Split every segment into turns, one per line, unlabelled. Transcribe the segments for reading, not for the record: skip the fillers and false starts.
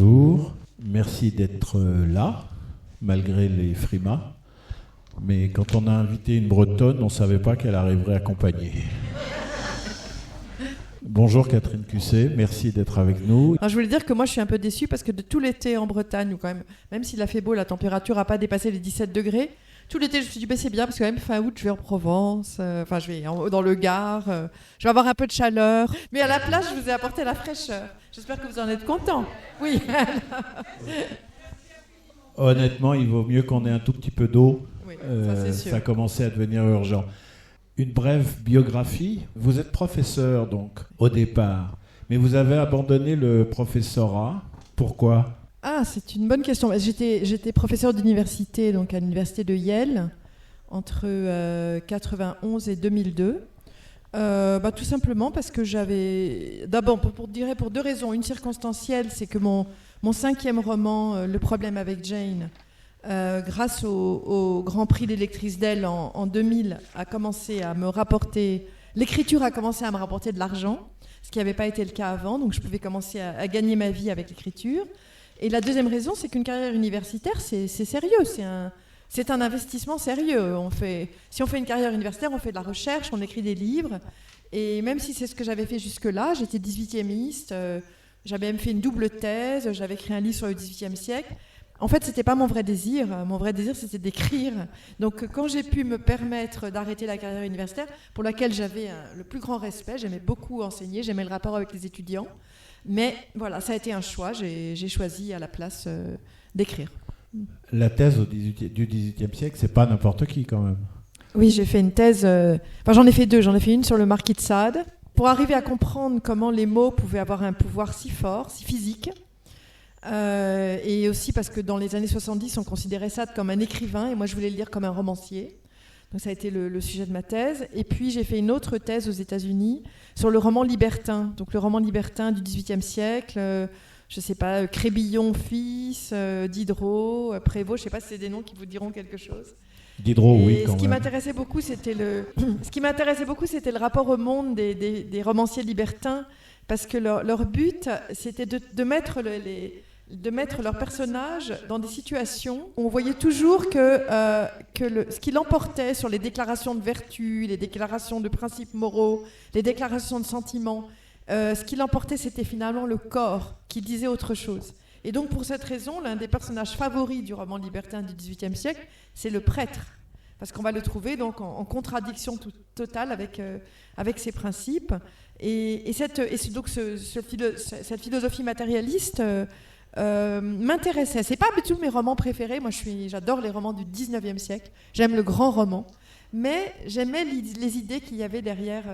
bonjour. Merci d'être là, malgré les frimas. Mais quand on a invité une Bretonne, on ne savait pas qu'elle arriverait accompagnée. Bonjour Catherine Cusset, merci d'être avec nous.
Alors, je voulais dire que moi je suis un peu déçue parce que de tout l'été en Bretagne, où quand même s'il a fait beau, la température n'a pas dépassé les 17 degrés, tout l'été je me suis dit c'est bien parce que même fin août je vais en Provence, je vais dans le Gard, je vais avoir un peu de chaleur. Mais à la place je vous ai apporté la fraîcheur. J'espère que vous en êtes contents. Oui.
Honnêtement, il vaut mieux qu'on ait un tout petit peu d'eau.
Oui, ça c'est sûr.
Ça a commencé à devenir urgent. Une brève biographie. Vous êtes professeur donc au départ, mais vous avez abandonné le professorat. Pourquoi ?
Ah, c'est une bonne question. J'étais professeur d'université donc à l'université de Yale entre 91 et 2002. Tout simplement parce que j'avais... D'abord, pour deux raisons. Une circonstancielle, c'est que mon 5e roman, Le problème avec Jane, grâce au Grand Prix des lectrices d'Elle en 2000, a commencé à me rapporter... L'écriture a commencé à me rapporter de l'argent, ce qui n'avait pas été le cas avant, donc je pouvais commencer à gagner ma vie avec l'écriture. Et la deuxième raison, c'est qu'une carrière universitaire, c'est sérieux, c'est un investissement sérieux. Si on fait une carrière universitaire, on fait de la recherche, on écrit des livres. Et même si c'est ce que j'avais fait jusque-là, j'étais 18e-iste, j'avais même fait une double thèse, j'avais écrit un livre sur le 18e siècle. En fait, ce n'était pas mon vrai désir. Mon vrai désir, c'était d'écrire. Donc, quand j'ai pu me permettre d'arrêter la carrière universitaire, pour laquelle j'avais le plus grand respect, j'aimais beaucoup enseigner, j'aimais le rapport avec les étudiants. Mais voilà, ça a été un choix. J'ai choisi à la place d'écrire.
La thèse du XVIIIe siècle, c'est pas n'importe qui quand même.
Oui, j'ai fait une thèse... j'en ai fait deux. J'en ai fait une sur le marquis de Sade, pour arriver à comprendre comment les mots pouvaient avoir un pouvoir si fort, si physique. Et aussi parce que dans les années 70, on considérait Sade comme un écrivain, et moi je voulais le lire comme un romancier. Donc ça a été le sujet de ma thèse. Et puis j'ai fait une autre thèse aux États-Unis sur le roman libertin. Donc le roman libertin du XVIIIe siècle, je ne sais pas, Crébillon fils, Diderot, Prévost, je ne sais pas si c'est des noms qui vous diront quelque chose.
Diderot,
et
oui, quand
ce qui
même.
m'intéressait beaucoup, c'était le rapport au monde des romanciers libertins, parce que leur but, c'était de mettre leurs personnages dans des situations où on voyait toujours que ce qui l'emportait sur les déclarations de vertu, les déclarations de principes moraux, les déclarations de sentiments, ce qui l'emportait, c'était finalement le corps qui disait autre chose. Et donc, pour cette raison, l'un des personnages favoris du roman libertin du XVIIIe siècle, c'est le prêtre. Parce qu'on va le trouver donc en contradiction totale avec ses principes. Cette philosophie matérialiste m'intéressait. C'est pas du tout mes romans préférés. Moi, j'adore les romans du 19e siècle. J'aime le grand roman. Mais j'aimais les idées qu'il y avait derrière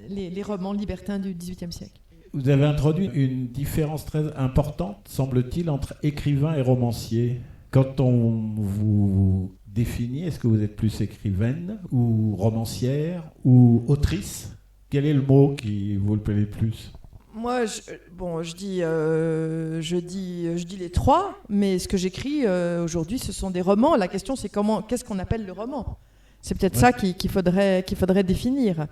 les romans libertins du 18e siècle.
Vous avez introduit une différence très importante, semble-t-il, entre écrivain et romancier. Quand on vous définit, est-ce que vous êtes plus écrivaine ou romancière ou autrice ? Quel est le mot qui vous le plaît le plus ?
Moi, je dis les trois, mais ce que j'écris aujourd'hui, ce sont des romans. La question, c'est qu'est-ce qu'on appelle le roman ? C'est peut-être ça qu'il faudrait définir.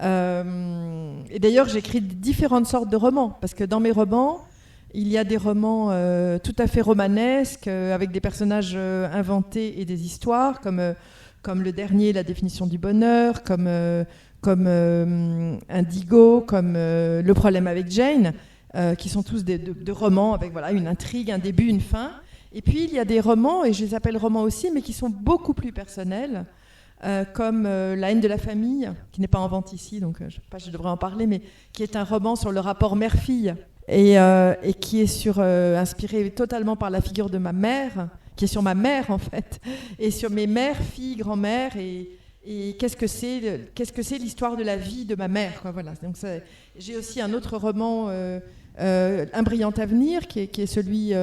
Et d'ailleurs, j'écris différentes sortes de romans, parce que dans mes romans, il y a des romans tout à fait romanesques, avec des personnages inventés et des histoires, comme le dernier, La définition du bonheur, comme Indigo, comme Le problème avec Jane, qui sont tous de romans avec une intrigue, un début, une fin. Et puis, il y a des romans, et je les appelle romans aussi, mais qui sont beaucoup plus personnels, comme La haine de la famille, qui n'est pas en vente ici, donc je sais pas, je devrais en parler, mais qui est un roman sur le rapport mère-fille, et qui est inspiré totalement par la figure de ma mère, qui est sur ma mère en fait, et sur mes mères, filles, grand-mères, et qu'est-ce que c'est l'histoire de la vie de ma mère, quoi, voilà. Donc j'ai aussi un autre roman, Un brillant avenir, qui est celui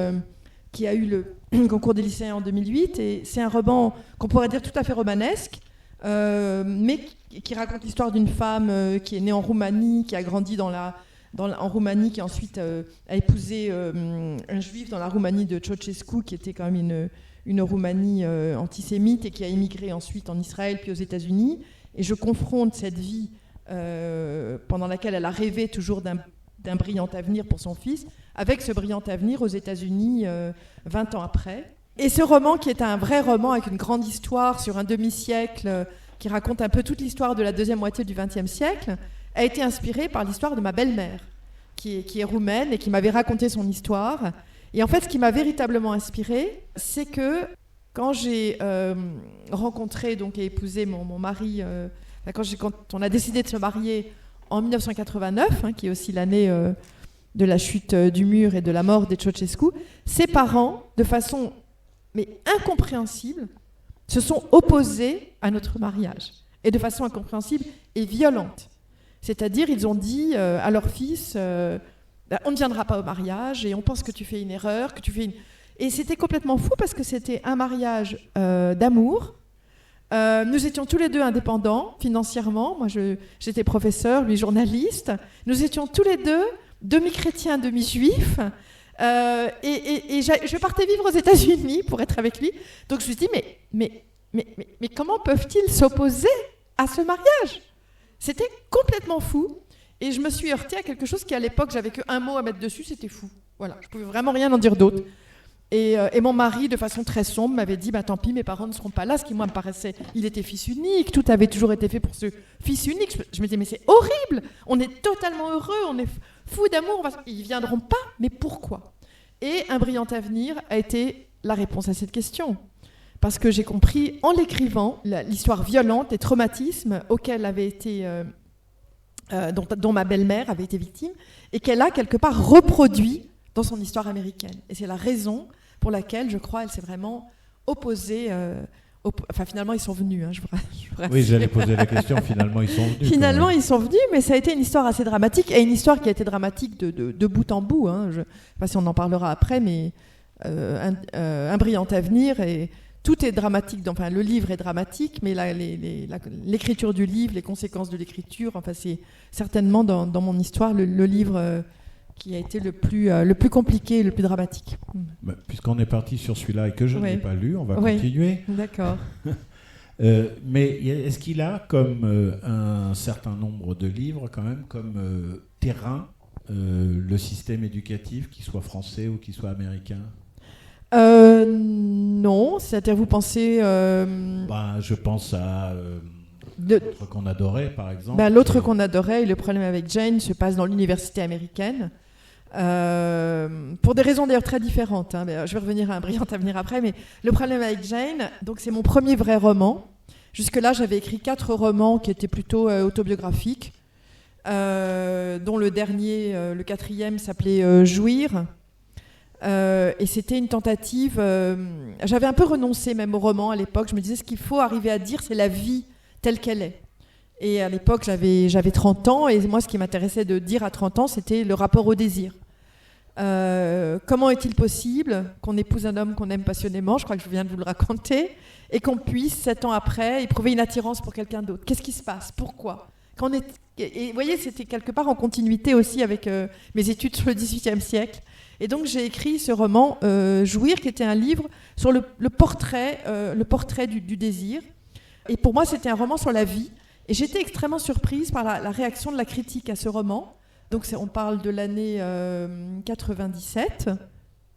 qui a eu le concours des lycéens en 2008, et c'est un roman qu'on pourrait dire tout à fait romanesque, mais qui raconte l'histoire d'une femme qui est née en Roumanie, qui a grandi en Roumanie, qui ensuite a épousé un juif dans la Roumanie de Ceausescu, qui était quand même une Roumanie antisémite, et qui a émigré ensuite en Israël puis aux États-Unis. Et je confronte cette vie pendant laquelle elle a rêvé toujours d'un brillant avenir pour son fils, avec ce brillant avenir aux États-Unis 20 ans après. Et ce roman, qui est un vrai roman avec une grande histoire sur un demi-siècle, qui raconte un peu toute l'histoire de la deuxième moitié du XXe siècle, a été inspiré par l'histoire de ma belle-mère, qui est roumaine et qui m'avait raconté son histoire. Et en fait, ce qui m'a véritablement inspirée, c'est que quand j'ai rencontré donc, et épousé mon mari, quand on a décidé de se marier en 1989, qui est aussi l'année de la chute du mur et de la mort des Ceausescu, ses parents, de façon incompréhensible, se sont opposés à notre mariage, et de façon incompréhensible et violente. C'est-à-dire, ils ont dit à leur fils, on ne viendra pas au mariage, et on pense que tu fais une erreur, Et c'était complètement fou, parce que c'était un mariage d'amour. Nous étions tous les deux indépendants, financièrement. Moi, j'étais professeur, lui journaliste. Nous étions tous les deux demi-chrétiens, demi-juifs. Et je partais vivre aux États-Unis pour être avec lui. Donc je me suis dit, mais comment peuvent-ils s'opposer à ce mariage ? C'était complètement fou. Et je me suis heurtée à quelque chose qui, à l'époque, j'avais qu'un mot à mettre dessus, c'était fou. Voilà, je ne pouvais vraiment rien en dire d'autre. Et mon mari, de façon très sombre, m'avait dit, tant pis, mes parents ne seront pas là, ce qui, moi, me paraissait, il était fils unique, tout avait toujours été fait pour ce fils unique. Je me disais, mais c'est horrible, on est totalement heureux, on est fous d'amour, ils ne viendront pas, mais pourquoi ? Et Un brillant avenir a été la réponse à cette question. Parce que j'ai compris, en l'écrivant, l'histoire violente, les traumatismes auxquels avait été, dont ma belle-mère avait été victime, et qu'elle a quelque part reproduit dans son histoire américaine. Et c'est la raison pour laquelle, je crois, elle s'est vraiment opposée. Enfin, finalement, ils sont venus. Je vous
oui, j'allais poser la question. Finalement, ils sont venus.
Finalement, ils sont venus, mais ça a été une histoire assez dramatique, et une histoire qui a été dramatique de bout en bout. Je ne sais pas si on en parlera après, mais Un brillant avenir, et tout est dramatique. Enfin, le livre est dramatique, mais l'écriture du livre, les conséquences de l'écriture, enfin, c'est certainement dans mon histoire le livre qui a été le plus compliqué et le plus dramatique.
Puisqu'on est parti sur celui-là et que je n'ai pas lu, on va continuer.
D'accord.
Mais est-ce qu'il a, comme un certain nombre de livres, quand même, comme terrain, le système éducatif, qu'il soit français ou qu'il soit américain ?
Non, c'est-à-dire vous pensez...
je pense à... L'autre qu'on adorait, par exemple.
L'autre qu'on adorait, et le problème avec Jane, se passe dans l'université américaine, pour des raisons d'ailleurs très différentes. Je vais revenir à Un brillant avenir après, mais le problème avec Jane, donc c'est mon premier vrai roman. Jusque-là, j'avais écrit 4 romans qui étaient plutôt autobiographiques, dont le dernier, le 4e, s'appelait Jouir. Et c'était une tentative... j'avais un peu renoncé même au roman à l'époque. Je me disais, ce qu'il faut arriver à dire, c'est la vie telle qu'elle est. Et à l'époque, j'avais 30 ans, et moi, ce qui m'intéressait de dire à 30 ans, c'était le rapport au désir. Comment est-il possible qu'on épouse un homme qu'on aime passionnément, je crois que je viens de vous le raconter, et qu'on puisse, 7 ans après, éprouver une attirance pour quelqu'un d'autre ? Qu'est-ce qui se passe ? Pourquoi ? Et vous voyez, c'était quelque part en continuité aussi avec mes études sur le XVIIIe siècle. Et donc, j'ai écrit ce roman, Jouir, qui était un livre sur le portrait du désir. Et pour moi, c'était un roman sur la vie. Et j'étais extrêmement surprise par la réaction de la critique à ce roman. Donc, on parle de l'année 97,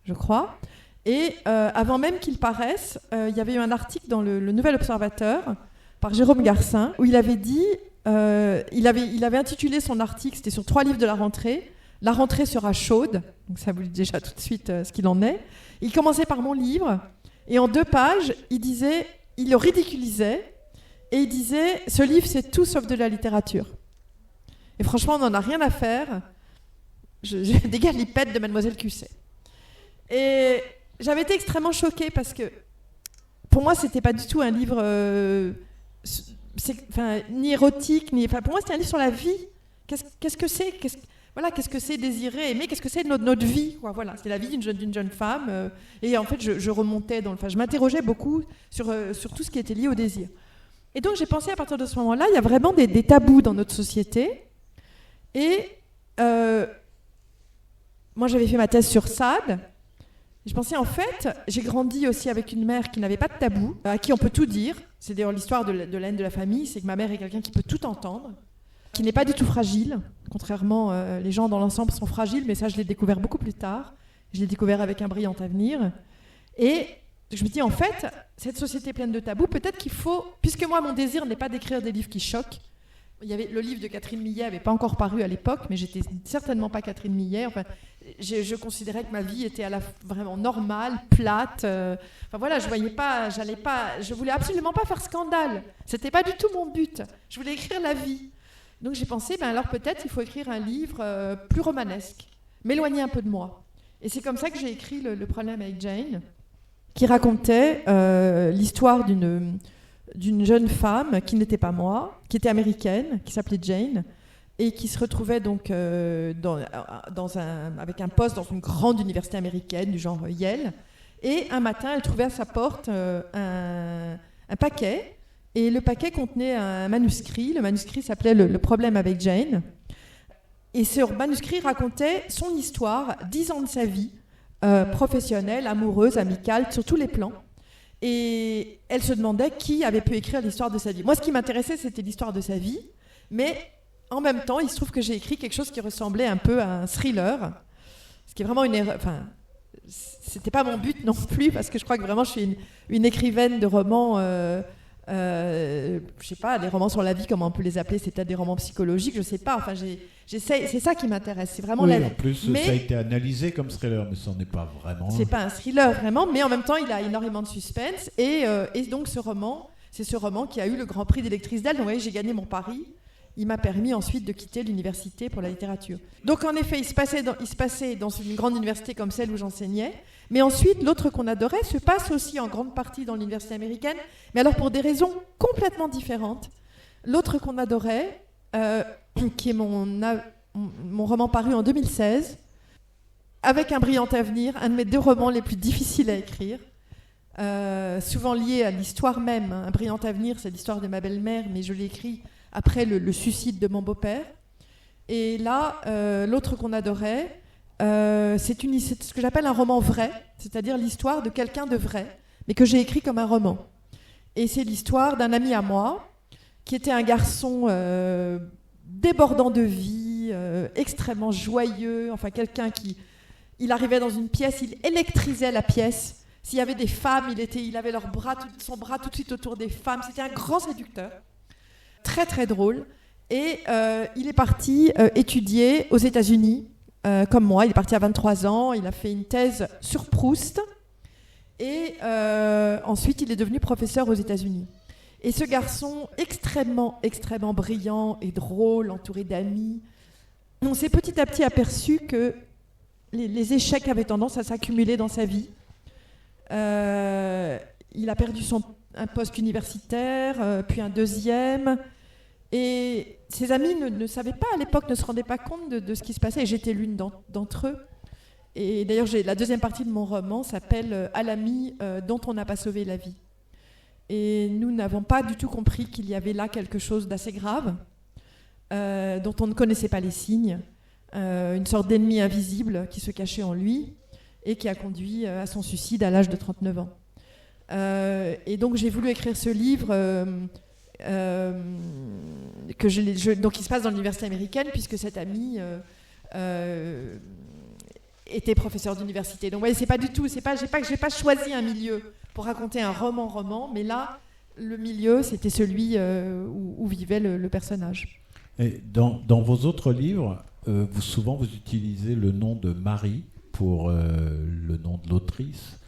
je crois. Et avant même qu'il paraisse, il y avait eu un article dans le Nouvel Observateur par Jérôme Garcin, où il avait dit, il avait intitulé son article, c'était sur 3 livres de la rentrée, « La rentrée sera chaude ». Donc ça vous dit déjà tout de suite ce qu'il en est. Il commençait par mon livre, et en 2 pages, il le ridiculisait, et il disait « Ce livre, c'est tout sauf de la littérature ». Et franchement, on n'en a rien à faire. J'ai des galipettes de Mademoiselle Cusset. Et j'avais été extrêmement choquée, parce que pour moi, c'était pas du tout un livre ni érotique, pour moi, c'était un livre sur la vie. Qu'est-ce que c'est ? Qu'est-ce que c'est désirer, aimer ? Qu'est-ce que c'est notre vie ? Voilà, c'est la vie d'une jeune femme. Et en fait, je remontais je m'interrogeais beaucoup sur tout ce qui était lié au désir. Et donc, j'ai pensé à partir de ce moment-là, il y a vraiment des tabous dans notre société. Et moi, j'avais fait ma thèse sur Sade. Je pensais, en fait, j'ai grandi aussi avec une mère qui n'avait pas de tabou, à qui on peut tout dire. C'est d'ailleurs l'histoire de la haine de la famille, c'est que ma mère est quelqu'un qui peut tout entendre, qui n'est pas du tout fragile. Contrairement, les gens dans l'ensemble sont fragiles, mais ça, je l'ai découvert beaucoup plus tard. Je l'ai découvert avec Un brillant avenir. Et je me dis, en fait, cette société pleine de tabous, peut-être qu'il faut... Puisque moi, mon désir n'est pas d'écrire des livres qui choquent. Le livre de Catherine Millet n'avait pas encore paru à l'époque, mais j'étais certainement pas Catherine Millet. Enfin, je considérais que ma vie était vraiment normale, plate. Enfin voilà, je voulais absolument pas faire scandale. C'était pas du tout mon but. Je voulais écrire la vie. Donc j'ai pensé, alors peut-être il faut écrire un livre plus romanesque, m'éloigner un peu de moi. Et c'est comme ça que j'ai écrit le problème avec Jane, qui racontait l'histoire d'une jeune femme qui n'était pas moi, qui était américaine, qui s'appelait Jane, et qui se retrouvait donc avec un poste dans une grande université américaine du genre Yale. Et un matin, elle trouvait à sa porte un paquet, et le paquet contenait un manuscrit. Le manuscrit s'appelait Le problème avec Jane. Et ce manuscrit racontait son histoire, 10 ans de sa vie, professionnelle, amoureuse, amicale, sur tous les plans. Et elle se demandait qui avait pu écrire l'histoire de sa vie. Moi, ce qui m'intéressait, c'était l'histoire de sa vie, mais en même temps, il se trouve que j'ai écrit quelque chose qui ressemblait un peu à un thriller, ce qui est vraiment une erreur. Enfin, c'était pas mon but non plus, parce que je crois que vraiment je suis une écrivaine de romans, je sais pas, des romans sur la vie, comment on peut les appeler, c'est peut-être des romans psychologiques, je sais pas. Enfin, c'est ça qui m'intéresse. C'est vraiment
en plus, ça a été analysé comme thriller, mais ça n'en est pas vraiment.
C'est pas un thriller vraiment, mais en même temps, il a énormément de suspense. Et donc, c'est ce roman qui a eu le Grand Prix des lectrices d'Elle. Donc, vous voyez, j'ai gagné mon pari. Il m'a permis ensuite de quitter l'université pour la littérature. Donc, en effet, il se passait dans une grande université comme celle où j'enseignais. Mais ensuite, L'autre qu'on adorait se passe aussi en grande partie dans l'université américaine, mais alors pour des raisons complètement différentes. L'autre qu'on adorait, qui est mon roman paru en 2016, avec Un brillant avenir, un de mes 2 romans les plus difficiles à écrire, souvent lié à l'histoire même. Un brillant avenir, c'est l'histoire de ma belle-mère, mais je l'ai écrit après le suicide de mon beau-père. Et là, L'autre qu'on adorait, c'est ce que j'appelle un roman vrai, c'est-à-dire l'histoire de quelqu'un de vrai, mais que j'ai écrit comme un roman. Et c'est l'histoire d'un ami à moi, qui était un garçon débordant de vie, extrêmement joyeux, enfin quelqu'un il arrivait dans une pièce, il électrisait la pièce. S'il y avait des femmes, il avait son bras tout de suite autour des femmes. C'était un grand séducteur, très très drôle. Et il est parti étudier aux États-Unis, comme moi. Il est parti à 23 ans, il a fait une thèse sur Proust. Et ensuite, il est devenu professeur aux États-Unis. Et ce garçon extrêmement, extrêmement brillant et drôle, entouré d'amis, on s'est petit à petit aperçu que les échecs avaient tendance à s'accumuler dans sa vie. Il a perdu un poste universitaire, puis un deuxième. Et ses amis ne savaient pas à l'époque, ne se rendaient pas compte de ce qui se passait. Et j'étais l'une d'entre eux. Et d'ailleurs, la deuxième partie de mon roman s'appelle « À l'ami dont on n'a pas sauvé la vie ». Et nous n'avons pas du tout compris qu'il y avait là quelque chose d'assez grave, dont on ne connaissait pas les signes, une sorte d'ennemi invisible qui se cachait en lui et qui a conduit à son suicide à l'âge de 39 ans. Et donc j'ai voulu écrire ce livre donc il se passe dans l'université américaine, puisque cet ami était professeur d'université. Donc, vous voyez, c'est pas du tout, j'ai pas choisi un milieu pour raconter un roman, mais là, le milieu, c'était celui où vivait le personnage.
Et dans vos autres livres, souvent vous utilisez le nom de Marie pour le nom de l'autrice.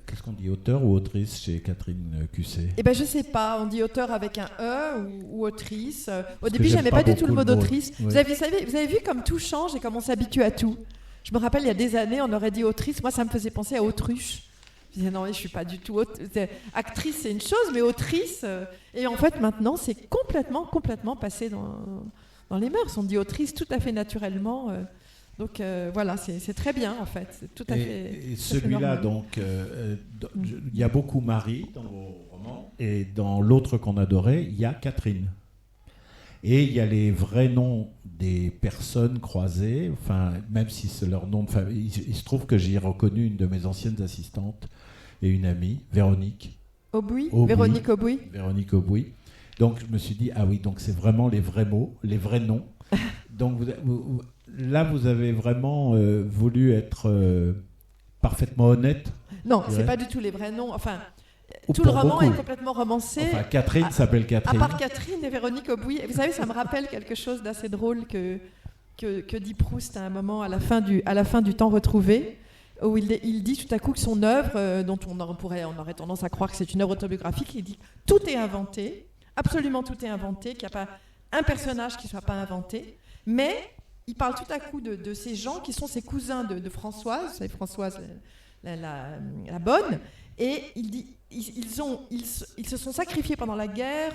Qu'est-ce qu'on dit, auteur ou autrice chez Catherine Cusset ?
Eh ben, je sais pas, on dit auteur avec un E ou autrice. Au début, j'aimais pas du tout le mot d'autrice. Oui. Vous avez vu comme tout change et comme on s'habitue à tout. Je me rappelle, il y a des années, on aurait dit autrice. Moi, ça me faisait penser à autruche. Je disais, non, mais je suis pas du tout actrice, c'est une chose, mais autrice. Et en fait, maintenant, c'est complètement passé dans les mœurs. On dit autrice tout à fait naturellement. Donc voilà, c'est très bien en fait. C'est tout à fait.
Et celui-là, donc, il y a beaucoup Marie dans vos romans, et dans L'autre qu'on adorait, il y a Catherine. Et il y a les vrais noms des personnes croisées, enfin, même si c'est leur nom de famille. Il se trouve que j'ai reconnu une de mes anciennes assistantes et une amie, Véronique
Aubuy.
Véronique Aubuy. Donc je me suis dit, ah oui, donc c'est vraiment les vrais mots, les vrais noms. Donc là, vous avez vraiment voulu être parfaitement honnête.
Non, c'est pas du tout les vrais noms. Enfin,
Ou
tout le
pour
roman
beaucoup.
est complètement romancé.
Enfin, Catherine s'appelle Catherine.
À part Catherine et Véronique Aubouy. Et vous savez, ça me rappelle quelque chose d'assez drôle que dit Proust à un moment à la fin du temps retrouvé, où il dit tout à coup que son œuvre, dont on aurait tendance à croire que c'est une œuvre autobiographique, il dit tout est inventé, absolument tout est inventé, qu'il n'y a pas un personnage qui ne soit pas inventé, mais il parle tout à coup de ces gens qui sont ses cousins de Françoise, vous savez, Françoise la bonne, et il dit ils se sont sacrifiés pendant la guerre,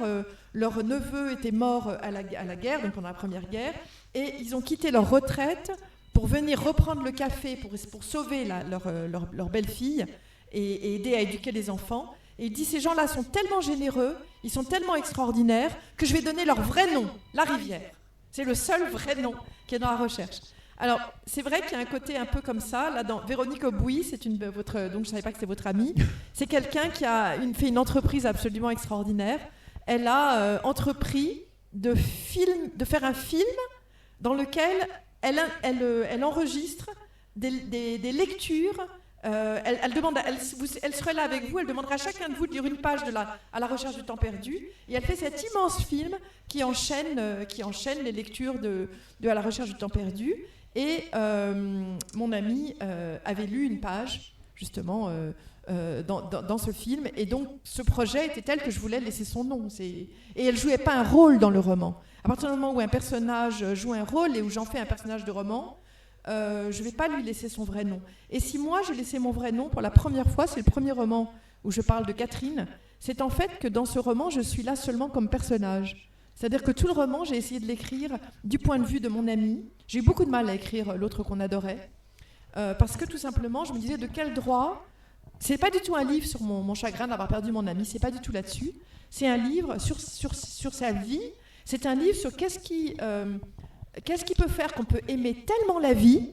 leur neveu était mort à la guerre, donc pendant la première guerre, et ils ont quitté leur retraite pour venir reprendre le café, pour sauver leur belle-fille et aider à éduquer les enfants. Et il dit, ces gens-là sont tellement généreux, ils sont tellement extraordinaires, que je vais donner leur vrai nom, La Rivière. C'est le seul vrai nom qui est dans la recherche. Alors, c'est vrai qu'il y a un côté un peu comme ça. Là, dans Véronique Aubouy, donc je ne savais pas que c'était votre amie, c'est quelqu'un qui a fait une entreprise absolument extraordinaire. Elle a entrepris de faire un film dans lequel elle enregistre des lectures. Elle serait là avec vous, elle demandera à chacun de vous de lire une page à la recherche du temps perdu, et elle fait cet immense film qui enchaîne les lectures de À la recherche du temps perdu. Et mon ami avait lu une page justement dans ce film, et donc ce projet était tel que je voulais laisser son nom. Et elle jouait pas un rôle dans le roman. À partir du moment où un personnage joue un rôle et où j'en fais un personnage de roman, je ne vais pas lui laisser son vrai nom. Et si moi j'ai laissé mon vrai nom pour la première fois, c'est le premier roman où je parle de Catherine, c'est en fait que dans ce roman je suis là seulement comme personnage. C'est-à-dire que tout le roman, j'ai essayé de l'écrire du point de vue de mon ami. J'ai eu beaucoup de mal à écrire L'autre qu'on adorait, parce que tout simplement je me disais, de quel droit, c'est pas du tout un livre sur mon chagrin d'avoir perdu mon ami, c'est pas du tout là-dessus, c'est un livre sur sa vie, c'est un livre sur qu'est-ce qui peut faire qu'on peut aimer tellement la vie,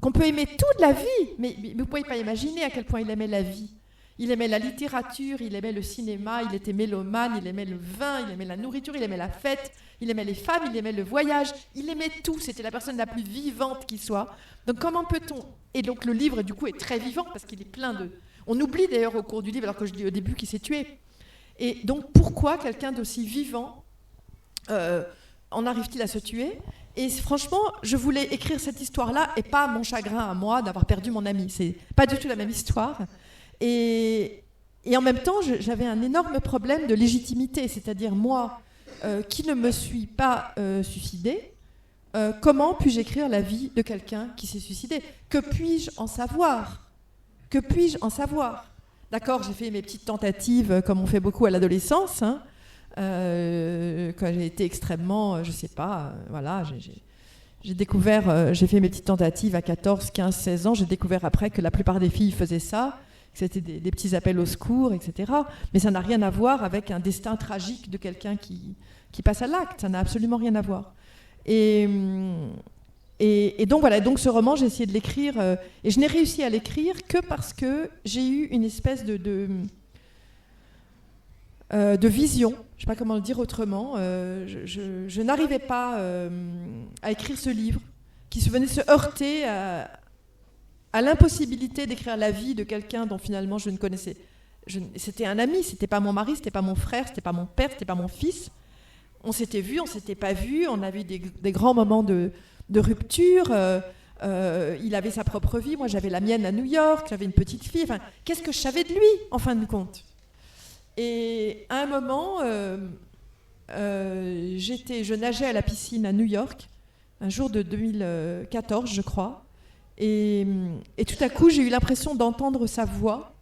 qu'on peut aimer toute la vie, mais vous ne pouvez pas imaginer à quel point il aimait la vie. Il aimait la littérature, il aimait le cinéma, il était mélomane, il aimait le vin, il aimait la nourriture, il aimait la fête, il aimait les femmes, il aimait le voyage, il aimait tout, c'était la personne la plus vivante qui soit. Donc comment peut-on... Et donc le livre du coup est très vivant parce qu'il est plein de... On oublie d'ailleurs au cours du livre, alors que je dis au début qu'il s'est tué. Et donc pourquoi quelqu'un d'aussi vivant en arrive-t-il à se tuer ? Et franchement, je voulais écrire cette histoire-là et pas mon chagrin à moi d'avoir perdu mon ami. C'est pas du tout la même histoire. Et en même temps, j'avais un énorme problème de légitimité, c'est-à-dire moi, qui ne me suis pas suicidée, comment puis-je écrire la vie de quelqu'un qui s'est suicidé ? Que puis-je en savoir ? Que puis-je en savoir ? D'accord, j'ai fait mes petites tentatives, comme on fait beaucoup à l'adolescence, hein, quand j'ai été extrêmement, je sais pas, voilà, j'ai découvert, j'ai fait mes petites tentatives à 14, 15, 16 ans, j'ai découvert après que la plupart des filles faisaient ça, que c'était des petits appels au secours, etc. Mais ça n'a rien à voir avec un destin tragique de quelqu'un qui passe à l'acte, ça n'a absolument rien à voir. Et donc voilà, donc ce roman, j'ai essayé de l'écrire, et je n'ai réussi à l'écrire que parce que j'ai eu une espèce de vision, je ne sais pas comment le dire autrement, je n'arrivais pas à écrire ce livre, qui venait se heurter à l'impossibilité d'écrire la vie de quelqu'un dont finalement je ne connaissais. C'était un ami, c'était pas mon mari, c'était pas mon frère, c'était pas mon père, c'était pas mon fils. On s'était vus, on s'était pas vus, on avait eu des grands moments de rupture. Il avait sa propre vie, moi j'avais la mienne à New York, j'avais une petite fille. Enfin, qu'est-ce que je savais de lui en fin de compte ? Et à un moment, je nageais à la piscine à New York, un jour de 2014, je crois, et tout à coup, j'ai eu l'impression d'entendre sa voix,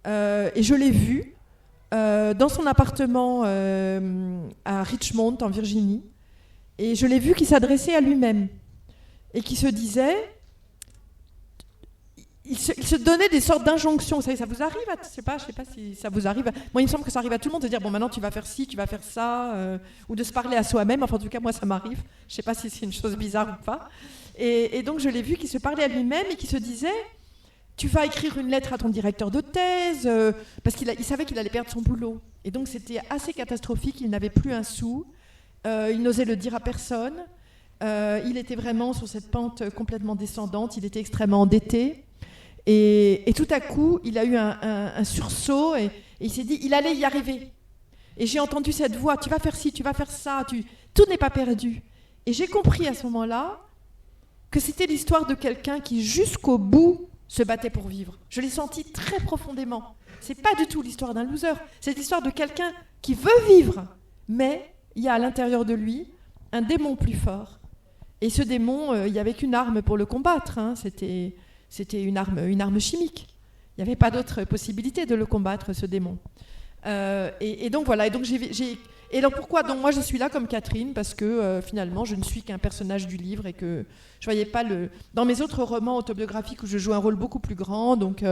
et je l'ai vu dans son appartement à Richmond, en Virginie, et je l'ai vu qui s'adressait à lui-même, et qui se disait... Il se donnait des sortes d'injonctions. Ça vous arrive je sais pas si ça vous arrive. Moi, il me semble que ça arrive à tout le monde de dire bon, maintenant tu vas faire ci, tu vas faire ça, ou de se parler à soi-même. Enfin, en tout cas, moi, ça m'arrive. Je sais pas si c'est une chose bizarre ou pas. Et donc, je l'ai vu qui se parlait à lui-même et qui se disait tu vas écrire une lettre à ton directeur de thèse, parce qu'il savait qu'il allait perdre son boulot. Et donc c'était assez catastrophique, il n'avait plus un sou, il n'osait le dire à personne, il était vraiment sur cette pente complètement descendante, il était extrêmement endetté. Et tout à coup, il a eu un sursaut et il s'est dit, il allait y arriver. Et j'ai entendu cette voix, tu vas faire ci, tu vas faire ça, tout n'est pas perdu. Et j'ai compris à ce moment-là que c'était l'histoire de quelqu'un qui, jusqu'au bout, se battait pour vivre. Je l'ai senti très profondément. C'est pas du tout l'histoire d'un loser, c'est l'histoire de quelqu'un qui veut vivre, mais il y a à l'intérieur de lui un démon plus fort. Et ce démon, il n'y avait qu'une arme pour le combattre, hein. C'était une arme chimique. Il n'y avait pas d'autre possibilité de le combattre, ce démon. Et donc voilà. Et donc pourquoi donc moi je suis là comme Catherine, parce que finalement je ne suis qu'un personnage du livre et que je voyais pas dans mes autres romans autobiographiques où je joue un rôle beaucoup plus grand, donc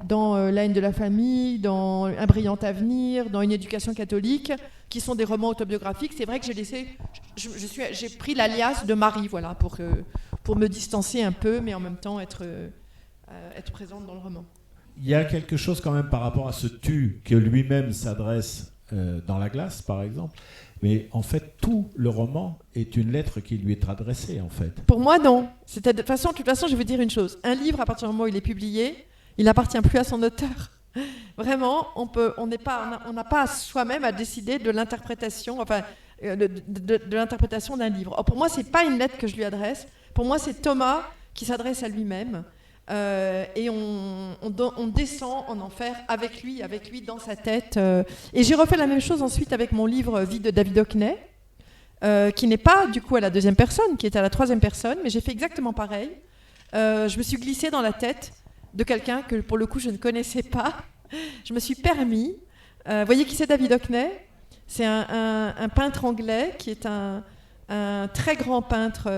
dans La haine de la famille, dans Un brillant avenir, dans Une éducation catholique, qui sont des romans autobiographiques. C'est vrai que j'ai pris l'alias de Marie, voilà, pour me distancer un peu, mais en même temps être présente dans le roman.
Il y a quelque chose quand même par rapport à ce tu que lui-même s'adresse dans La glace, par exemple. Mais en fait, tout le roman est une lettre qui lui est adressée, en fait.
Pour moi, non. De toute façon, je vais vous dire une chose. Un livre, à partir du moment où il est publié, il n'appartient plus à son auteur. Vraiment, on n'a pas soi-même à décider de l'interprétation, de l'interprétation d'un livre. Or, pour moi, c'est pas une lettre que je lui adresse. Pour moi, c'est Thomas qui s'adresse à lui-même. Et on descend en enfer avec lui dans sa tête. Et j'ai refait la même chose ensuite avec mon livre Vie de David Hockney, qui n'est pas du coup à la deuxième personne, qui est à la troisième personne, mais j'ai fait exactement pareil. Je me suis glissée dans la tête de quelqu'un que pour le coup je ne connaissais pas. Je me suis permis. Vous voyez qui c'est David Hockney ? C'est un peintre anglais qui est un très grand peintre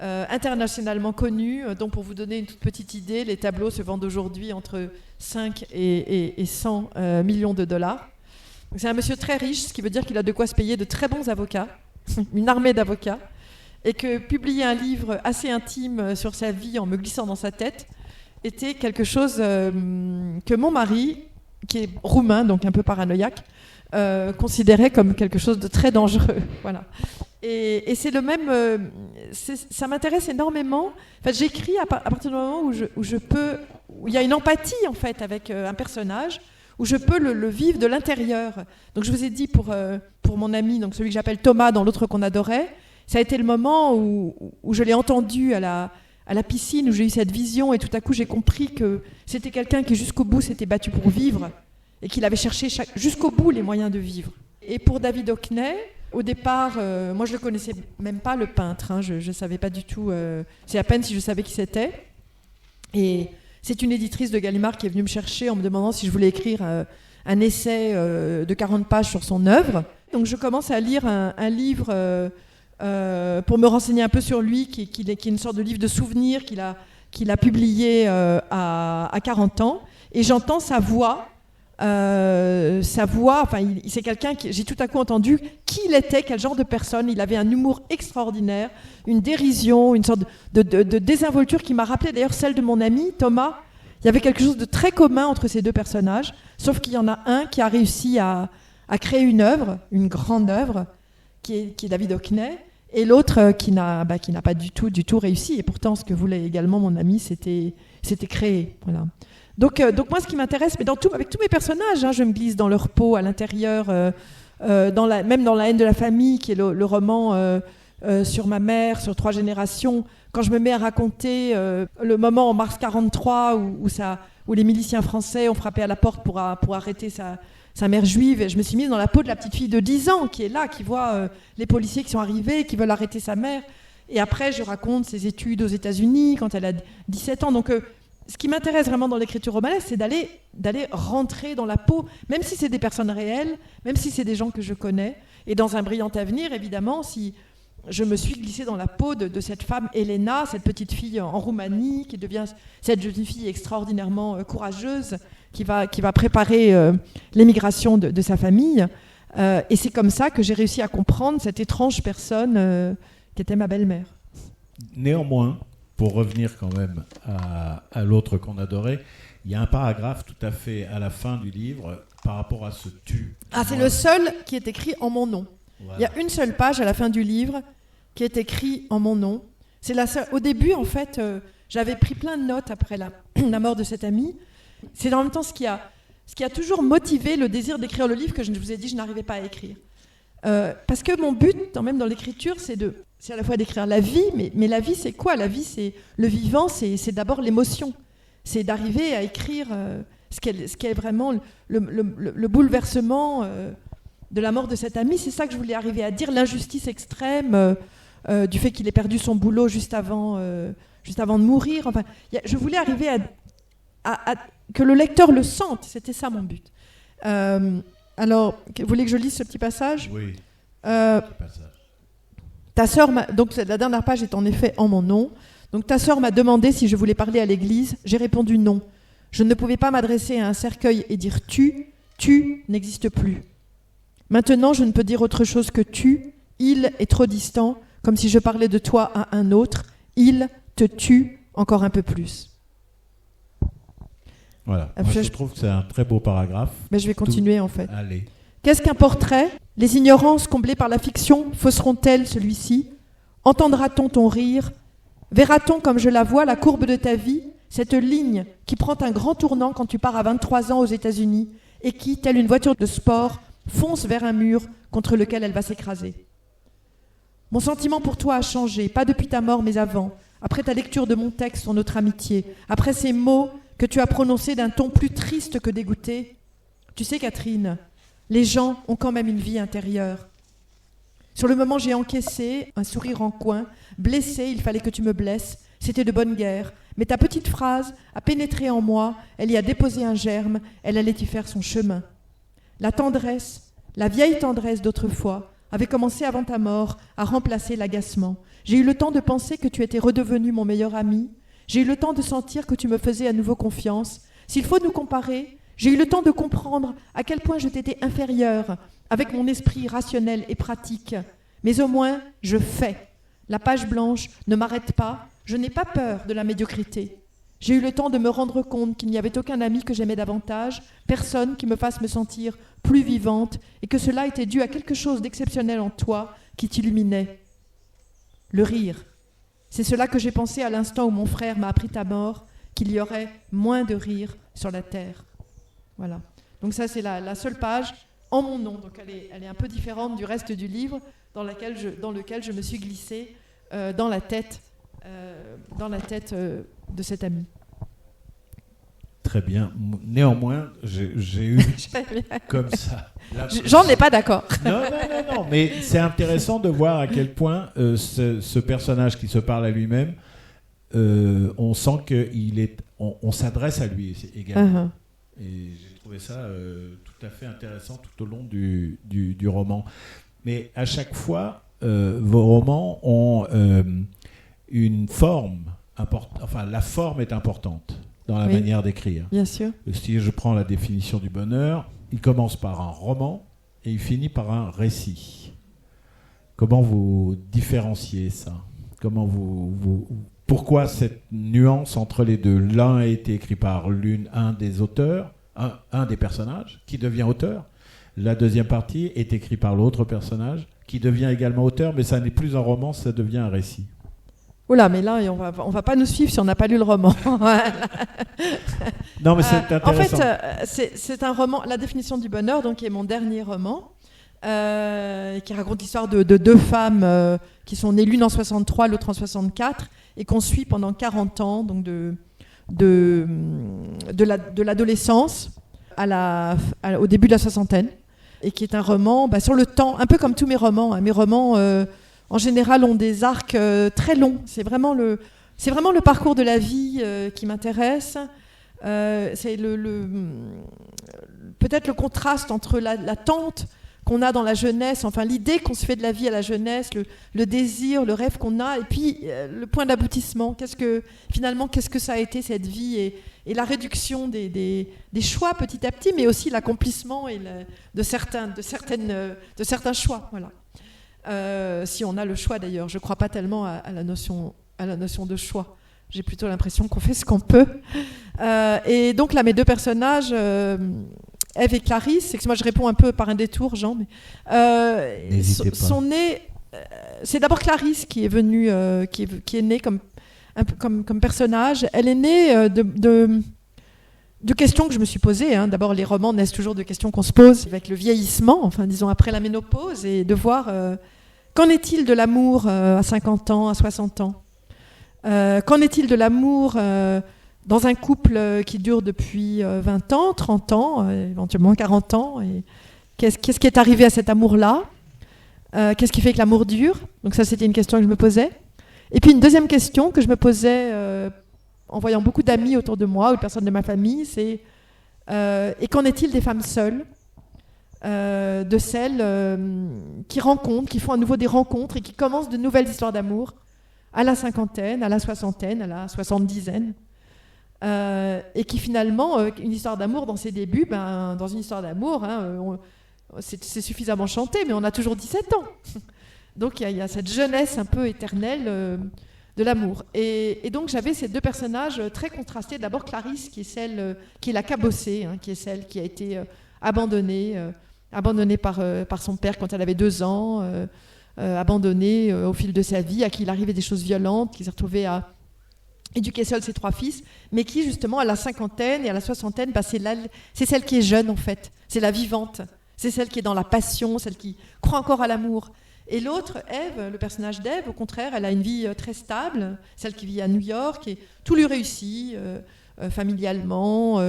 internationalement connu, dont pour vous donner une toute petite idée, les tableaux se vendent aujourd'hui entre 5 et 100 millions de dollars. Donc c'est un monsieur très riche, ce qui veut dire qu'il a de quoi se payer de très bons avocats, une armée d'avocats, et que publier un livre assez intime sur sa vie en me glissant dans sa tête était quelque chose que mon mari, qui est roumain, donc un peu paranoïaque, considérait comme quelque chose de très dangereux. Voilà. Et c'est le même. Ça m'intéresse énormément. En fait, j'écris à partir du moment où il y a une empathie en fait avec un personnage, où je peux le vivre de l'intérieur. Donc je vous ai dit pour mon ami, donc celui que j'appelle Thomas dans L'autre qu'on adorait, ça a été le moment où je l'ai entendu à la piscine, où j'ai eu cette vision et tout à coup j'ai compris que c'était quelqu'un qui jusqu'au bout s'était battu pour vivre et qu'il avait cherché jusqu'au bout les moyens de vivre. Et pour David Hockney, au départ, moi je le connaissais même pas, le peintre, hein, je ne savais pas du tout, c'est à peine si je savais qui c'était. Et c'est une éditrice de Gallimard qui est venue me chercher en me demandant si je voulais écrire un essai de 40 pages sur son œuvre. Donc je commence à lire un livre pour me renseigner un peu sur lui, qui est une sorte de livre de souvenirs qu'il a publié à 40 ans. Et j'entends sa voix, c'est quelqu'un que j'ai tout à coup entendu qui il était, quel genre de personne. Il avait un humour extraordinaire, une dérision, une sorte de désinvolture qui m'a rappelé d'ailleurs celle de mon ami Thomas. Il y avait quelque chose de très commun entre ces deux personnages, sauf qu'il y en a un qui a réussi à créer une œuvre, une grande œuvre, qui est David Hockney, et l'autre qui n'a pas du tout réussi. Et pourtant, ce que voulait également mon ami, c'était créer. Voilà. Donc moi, ce qui m'intéresse, mais avec tous mes personnages, hein, je me glisse dans leur peau à l'intérieur, même dans La haine de la famille, qui est le roman sur ma mère, sur 3 générations. Quand je me mets à raconter le moment en mars 1943 où les miliciens français ont frappé à la porte pour arrêter sa mère juive, et je me suis mise dans la peau de la petite fille de 10 ans qui est là, qui voit les policiers qui sont arrivés, qui veulent arrêter sa mère. Et après, je raconte ses études aux États-Unis quand elle a 17 ans. Donc ce qui m'intéresse vraiment dans l'écriture romanesque, c'est d'aller rentrer dans la peau, même si c'est des personnes réelles, même si c'est des gens que je connais. Et dans Un brillant avenir, évidemment, si je me suis glissée dans la peau de cette femme Elena, cette petite fille en Roumanie, qui devient cette jeune fille extraordinairement courageuse, qui va préparer l'émigration de sa famille. Et c'est comme ça que j'ai réussi à comprendre cette étrange personne qui était ma belle-mère.
Néanmoins, pour revenir quand même à l'autre qu'on adorait, il y a un paragraphe tout à fait à la fin du livre par rapport à ce tu.
Ah, c'est le seul qui est écrit en mon nom.
Voilà.
Il y a une seule page à la fin du livre qui est écrite en mon nom. C'est la seule. Au début, en fait, j'avais pris plein de notes après la mort de cet ami. C'est en même temps ce qui a toujours motivé le désir d'écrire le livre que je vous ai dit je n'arrivais pas à écrire. Parce que mon but, quand même, dans l'écriture, c'est à la fois d'écrire la vie, mais la vie, c'est quoi ? La vie, c'est le vivant, c'est d'abord l'émotion. C'est d'arriver à écrire ce qu'est vraiment le bouleversement de la mort de cet ami. C'est ça que je voulais arriver à dire, l'injustice extrême du fait qu'il ait perdu son boulot juste avant de mourir. Enfin, je voulais arriver à que le lecteur le sente. C'était ça mon but. Alors, vous voulez que je lise ce petit passage ?
Oui.
Petit passage. Ta sœur donc la dernière page est en effet en mon nom. Donc ta sœur m'a demandé si je voulais parler à l'église. J'ai répondu non. Je ne pouvais pas m'adresser à un cercueil et dire tu n'existe plus. Maintenant, je ne peux dire autre chose que tu. Il est trop distant, comme si je parlais de toi à un autre. Il te tue encore un peu plus.
Voilà. Moi, je trouve que c'est un très beau paragraphe.
Mais je vais continuer en fait.
Allez.
Qu'est-ce qu'un portrait ? Les ignorances comblées par la fiction fausseront-elles celui-ci ? Entendra-t-on ton rire ? Verra-t-on comme je la vois la courbe de ta vie, cette ligne qui prend un grand tournant quand tu pars à 23 ans aux États-Unis et qui, telle une voiture de sport, fonce vers un mur contre lequel elle va s'écraser. Mon sentiment pour toi a changé, pas depuis ta mort mais avant, après ta lecture de mon texte sur notre amitié, après ces mots que tu as prononcés d'un ton plus triste que dégoûté. Tu sais, Catherine, les gens ont quand même une vie intérieure. Sur le moment, j'ai encaissé, un sourire en coin, blessé, il fallait que tu me blesses, c'était de bonne guerre. Mais ta petite phrase a pénétré en moi, elle y a déposé un germe, elle allait y faire son chemin. La tendresse, la vieille tendresse d'autrefois, avait commencé avant ta mort à remplacer l'agacement. J'ai eu le temps de penser que tu étais redevenu mon meilleur ami. J'ai eu le temps de sentir que tu me faisais à nouveau confiance. S'il faut nous comparer, j'ai eu le temps de comprendre à quel point je t'étais inférieure avec mon esprit rationnel et pratique. Mais au moins, je fais. La page blanche ne m'arrête pas. Je n'ai pas peur de la médiocrité. J'ai eu le temps de me rendre compte qu'il n'y avait aucun ami que j'aimais davantage, personne qui me fasse me sentir plus vivante, et que cela était dû à quelque chose d'exceptionnel en toi qui t'illuminait. Le rire. C'est cela que j'ai pensé à l'instant où mon frère m'a appris ta mort, qu'il y aurait moins de rire sur la terre. Voilà. Donc ça, c'est la seule page en mon nom. Donc elle est un peu différente du reste du livre, dans lequel je me suis glissée dans la tête de cet ami.
Très bien. Néanmoins, j'ai eu comme ça.
J'en ai pas d'accord.
Non, mais c'est intéressant de voir à quel point ce personnage qui se parle à lui-même, on sent qu'on s'adresse à lui également. Et j'ai trouvé ça tout à fait intéressant tout au long du roman. Mais à chaque fois, vos romans ont une forme importante. Enfin, la forme est importante dans la manière d'écrire.
Bien sûr.
Si je prends la définition du bonheur, il commence par un roman et il finit par un récit. Comment vous différenciez ça ? Pourquoi cette nuance entre les deux ? L'un a été écrit par un des auteurs, un des personnages, qui devient auteur. La deuxième partie est écrite par l'autre personnage, qui devient également auteur, mais ça n'est plus un roman, ça devient un récit.
Oula, mais là, on va pas nous suivre si on n'a pas lu le roman.
Non, mais c'est intéressant.
En fait, c'est un roman, La définition du bonheur, donc, qui est mon dernier roman, qui raconte l'histoire de deux femmes qui sont nées l'une en 63, l'autre en 64, et qu'on suit pendant 40 ans, donc de l'adolescence au début de la soixantaine, et qui est un roman sur le temps, un peu comme tous mes romans. Mes romans, en général, ont des arcs très longs. C'est vraiment le parcours de la vie qui m'intéresse. C'est peut-être le contraste entre l'attente qu'on a dans la jeunesse, enfin l'idée qu'on se fait de la vie à la jeunesse, le désir, le rêve qu'on a, et puis le point d'aboutissement. Qu'est-ce que ça a été cette vie, et la réduction des choix petit à petit, mais aussi l'accomplissement de certains choix. Voilà. Si on a le choix d'ailleurs, je ne crois pas tellement à la notion de choix. J'ai plutôt l'impression qu'on fait ce qu'on peut. Et donc là, mes deux personnages, Ève et Clarisse, excuse-moi, je réponds un peu par un détour, Jean, mais sont nés. C'est d'abord Clarisse qui est venue, qui est née comme personnage. Elle est née de questions que je me suis posées. Hein. D'abord, les romans naissent toujours de questions qu'on se pose avec le vieillissement, enfin disons après la ménopause, et de voir qu'en est-il de l'amour à 50 ans, à 60 ans. Qu'en est-il de l'amour dans un couple qui dure depuis 20 ans, 30 ans, éventuellement 40 ans, et qu'est-ce qui est arrivé à cet amour-là? Qu'est-ce qui fait que l'amour dure? Donc ça, c'était une question que je me posais. Et puis une deuxième question que je me posais en voyant beaucoup d'amis autour de moi ou de personnes de ma famille, c'est et qu'en est-il des femmes seules, de celles qui rencontrent, qui font à nouveau des rencontres et qui commencent de nouvelles histoires d'amour à la cinquantaine, à la soixantaine, à la soixante-dizaine, et qui finalement, une histoire d'amour dans ses débuts, dans une histoire d'amour, c'est suffisamment chanté, mais on a toujours 17 ans. Donc il y a cette jeunesse un peu éternelle de l'amour. Et donc j'avais ces deux personnages très contrastés. D'abord Clarisse, qui est celle qui est la cabossée, qui est celle qui a été abandonnée par son père quand elle avait 2 ans, abandonnée au fil de sa vie, à qui il arrivait des choses violentes, qui s'est retrouvée à éduquer seule ses 3 fils, mais qui justement à la cinquantaine et à la soixantaine, c'est celle qui est jeune en fait, c'est la vivante, c'est celle qui est dans la passion, celle qui croit encore à l'amour. Et l'autre, Ève, le personnage d'Ève, au contraire, elle a une vie très stable, celle qui vit à New York, et tout lui réussit, familialement,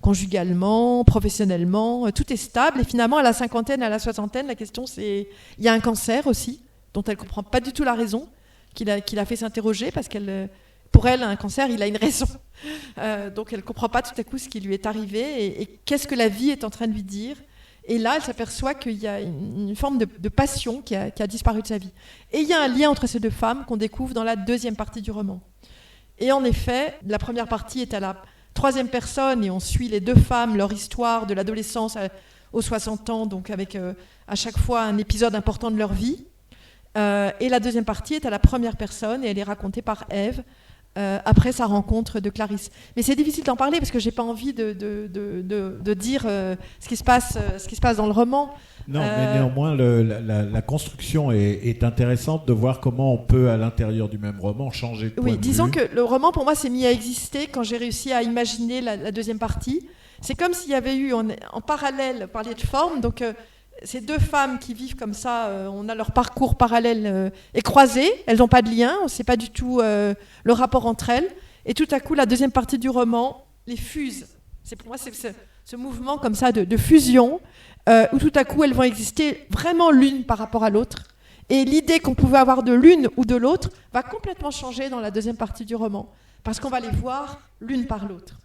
conjugalement, professionnellement, tout est stable. Et finalement, à la cinquantaine, à la soixantaine, la question c'est, il y a un cancer aussi, dont elle ne comprend pas du tout la raison, qui l'a fait s'interroger, parce qu'elle, pour elle, un cancer, il a une raison. Donc elle ne comprend pas tout à coup ce qui lui est arrivé, et qu'est-ce que la vie est en train de lui dire. Et là, elle s'aperçoit qu'il y a une forme de passion qui a disparu de sa vie. Et il y a un lien entre ces deux femmes qu'on découvre dans la deuxième partie du roman. Et en effet, la première partie est à la 3e personne et on suit les deux femmes, leur histoire de l'adolescence aux 60 ans, donc avec à chaque fois un épisode important de leur vie. Et la deuxième partie est à la 1re personne et elle est racontée par Ève après sa rencontre de Clarisse. Mais c'est difficile d'en parler parce que j'ai pas envie de dire ce qui se passe dans le roman.
Non, mais néanmoins, la construction est intéressante de voir comment on peut, à l'intérieur du même roman, changer de point de vue.
Oui, disons que le roman, pour moi, s'est mis à exister quand j'ai réussi à imaginer la deuxième partie. C'est comme s'il y avait eu en parallèle, parler de forme, donc ces deux femmes qui vivent comme ça, on a leur parcours parallèle et croisé, elles n'ont pas de lien, on ne sait pas du tout le rapport entre elles, et tout à coup, la deuxième partie du roman les fuse. Pour moi, c'est ce mouvement comme ça de fusion, où tout à coup, elles vont exister vraiment l'une par rapport à l'autre, et l'idée qu'on pouvait avoir de l'une ou de l'autre va complètement changer dans la deuxième partie du roman, parce qu'on va les voir l'une par l'autre.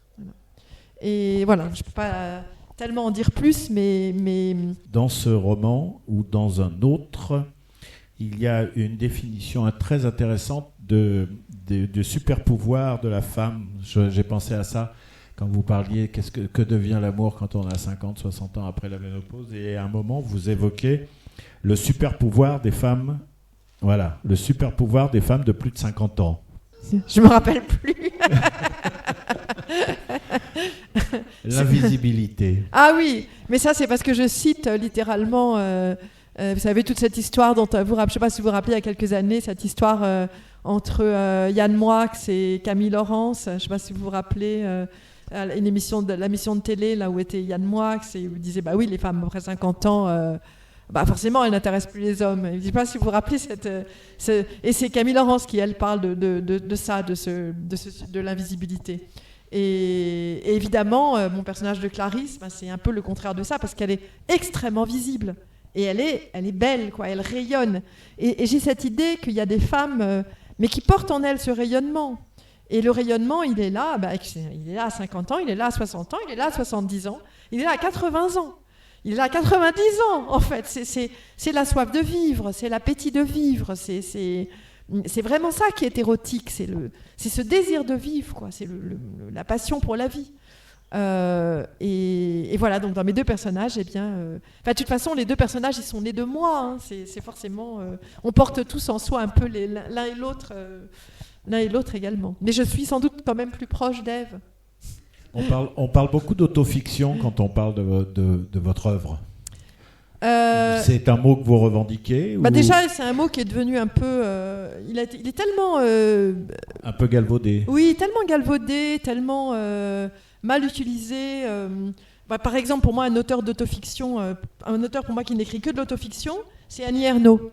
Et voilà, je ne peux pas tellement en dire plus, mais...
Dans ce roman, ou dans un autre, il y a une définition très intéressante de super pouvoir de la femme. J'ai pensé à ça quand vous parliez que devient l'amour quand on a 50, 60 ans après la ménopause. Et à un moment, vous évoquez le super pouvoir des femmes. Voilà, le super pouvoir des femmes de plus de 50 ans.
Je me rappelle plus.
L'invisibilité.
Ah oui, mais ça c'est parce que je cite littéralement, vous savez, toute cette histoire dont je ne sais pas si vous vous rappelez, il y a quelques années, cette histoire entre Yann Moix et Camille Laurence, je ne sais pas si vous vous rappelez, la mission de télé là où était Yann Moix, et où il disait, bah oui, les femmes après 50 ans... forcément, elle n'intéresse plus les hommes. Je ne sais pas si vous vous rappelez et c'est Camille Laurence qui, elle, parle de ça, de l'invisibilité. Et évidemment, mon personnage de Clarisse, c'est un peu le contraire de ça, parce qu'elle est extrêmement visible. Et elle est belle, quoi, elle rayonne. Et j'ai cette idée qu'il y a des femmes, mais qui portent en elles ce rayonnement. Et le rayonnement, il est là à 50 ans, il est là à 60 ans, il est là à 70 ans, il est là à 80 ans. Il a 90 ans, en fait. C'est la soif de vivre, c'est l'appétit de vivre. C'est vraiment ça qui est érotique. C'est ce désir de vivre, quoi. C'est la passion pour la vie. Et voilà, donc dans mes deux personnages, de toute façon, les deux personnages, ils sont nés de moi. C'est forcément... on porte tous en soi un peu l'un et l'autre l'un et l'autre également. Mais je suis sans doute quand même plus proche d'Ève.
On parle beaucoup d'autofiction quand on parle de votre œuvre. C'est un mot que vous revendiquez ou...
Déjà, c'est un mot qui est devenu un peu... il est tellement...
un peu galvaudé.
Oui, tellement galvaudé, tellement mal utilisé. Par exemple, pour moi, un auteur d'autofiction, un auteur pour moi qui n'écrit que de l'autofiction, c'est Annie Ernaux.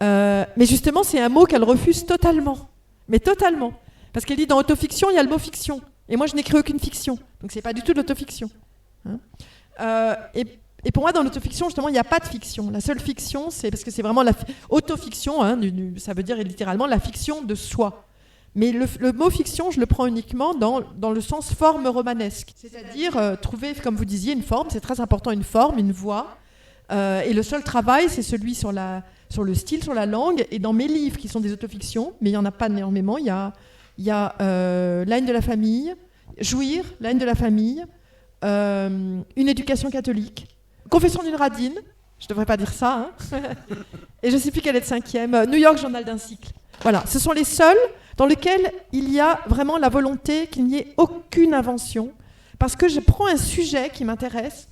Mais justement, c'est un mot qu'elle refuse totalement. Mais totalement. Parce qu'elle dit dans autofiction, il y a le mot fiction. Et moi, je n'écris aucune fiction. Donc, c'est pas du tout de l'autofiction. Et pour moi, dans l'autofiction, justement, il n'y a pas de fiction. La seule fiction, c'est parce que c'est vraiment autofiction, ça veut dire littéralement la fiction de soi. Mais le mot fiction, je le prends uniquement dans le sens forme romanesque. C'est-à-dire trouver, comme vous disiez, une forme. C'est très important, une forme, une voix. Et le seul travail, c'est celui sur le style, sur la langue. Et dans mes livres, qui sont des autofictions, mais il n'y en a pas énormément, il y a La haine de la famille, Jouir, La haine de la famille, Une éducation catholique, Confession d'une radine, je ne devrais pas dire ça, et je ne sais plus quelle est le 5e, New York, journal d'un cycle. Voilà, ce sont les seuls dans lesquels il y a vraiment la volonté qu'il n'y ait aucune invention, parce que je prends un sujet qui m'intéresse,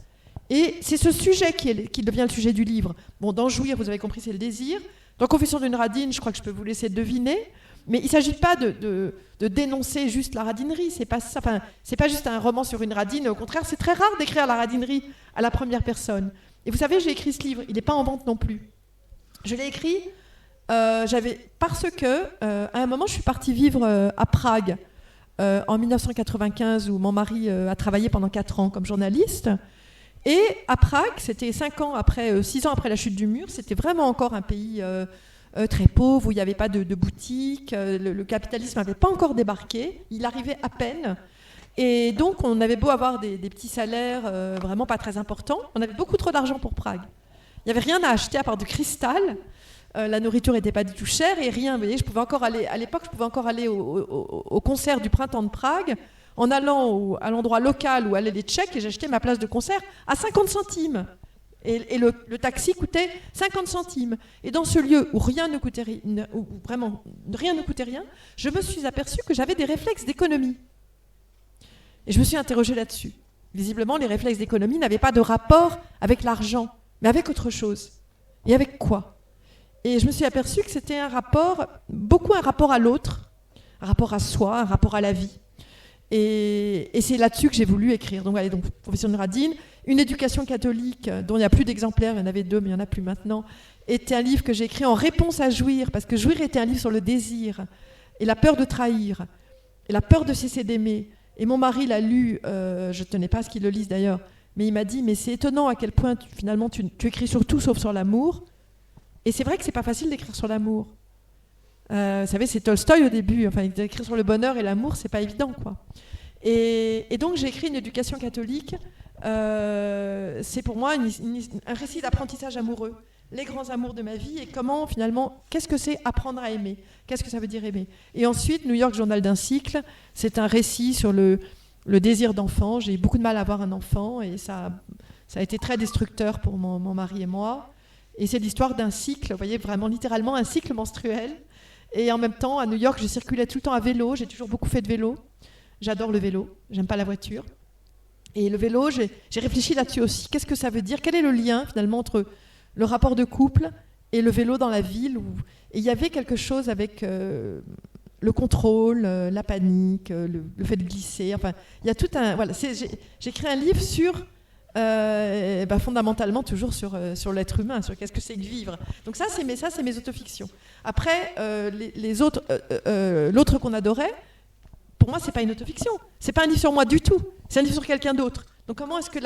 et c'est ce sujet qui devient le sujet du livre. Bon, dans Jouir, vous avez compris, c'est le désir. Dans Confession d'une radine, je crois que je peux vous laisser deviner. Mais il ne s'agit pas de dénoncer juste la radinerie, c'est pas ça. Enfin, c'est pas juste un roman sur une radine. Au contraire, c'est très rare d'écrire la radinerie à la première personne. Et vous savez, j'ai écrit ce livre, il n'est pas en vente non plus. Je l'ai écrit parce que à un moment, je suis partie vivre à Prague en 1995, où mon mari a travaillé pendant 4 ans comme journaliste. Et à Prague, c'était 6 ans après la chute du mur, c'était vraiment encore un pays très pauvre, où il n'y avait pas de boutique, le capitalisme n'avait pas encore débarqué, il arrivait à peine. Et donc, on avait beau avoir des petits salaires vraiment pas très importants, on avait beaucoup trop d'argent pour Prague. Il n'y avait rien à acheter à part du cristal, la nourriture n'était pas du tout chère et rien. Vous voyez, à l'époque, je pouvais encore aller au concert du printemps de Prague en allant à l'endroit local où allaient les Tchèques et j'achetais ma place de concert à 50 centimes. Et le taxi coûtait 50 centimes. Et dans ce lieu où rien ne coûtait rien, je me suis aperçue que j'avais des réflexes d'économie. Et je me suis interrogée là-dessus. Visiblement, les réflexes d'économie n'avaient pas de rapport avec l'argent, mais avec autre chose. Et avec quoi ? Et je me suis aperçue que c'était beaucoup un rapport à l'autre, un rapport à soi, un rapport à la vie. Et c'est là-dessus que j'ai voulu écrire. Donc, Confession d'une radine, Une éducation catholique, dont il n'y a plus d'exemplaires, il y en avait 2, mais il n'y en a plus maintenant, était un livre que j'ai écrit en réponse à Jouir, parce que Jouir était un livre sur le désir, et la peur de trahir, et la peur de cesser d'aimer. Et mon mari l'a lu, je ne tenais pas à ce qu'il le lise d'ailleurs, mais il m'a dit, mais c'est étonnant à quel point finalement tu écris sur tout sauf sur l'amour. Et c'est vrai que ce n'est pas facile d'écrire sur l'amour. Vous savez, c'est Tolstoï au début, d'écrire sur le bonheur et l'amour, c'est pas évident, quoi. Et donc j'ai écrit Une éducation catholique. C'est pour moi un récit d'apprentissage amoureux, les grands amours de ma vie et comment finalement, qu'est-ce que c'est apprendre à aimer, qu'est-ce que ça veut dire aimer. Et ensuite, New York, journal d'un cycle, c'est un récit sur le désir d'enfant. J'ai eu beaucoup de mal à avoir un enfant et ça a été très destructeur pour mon mari et moi. Et c'est l'histoire d'un cycle, vous voyez, vraiment littéralement un cycle menstruel. Et en même temps, à New York, je circulais tout le temps à vélo, j'ai toujours beaucoup fait de vélo. J'adore le vélo, j'aime pas la voiture. Et le vélo, j'ai réfléchi là-dessus aussi. Qu'est-ce que ça veut dire ? Quel est le lien finalement entre le rapport de couple et le vélo dans la ville Et il y avait quelque chose avec le contrôle, la panique, le fait de glisser. Enfin, il y a tout un... Voilà, j'ai écrit un livre sur... fondamentalement toujours sur l'être humain, sur qu'est-ce que c'est que vivre. Donc ça c'est mes autofictions. Après les autres, l'autre qu'on adorait, pour moi c'est pas une autofiction, c'est pas un livre sur moi du tout, c'est un livre sur quelqu'un d'autre. Donc comment est-ce que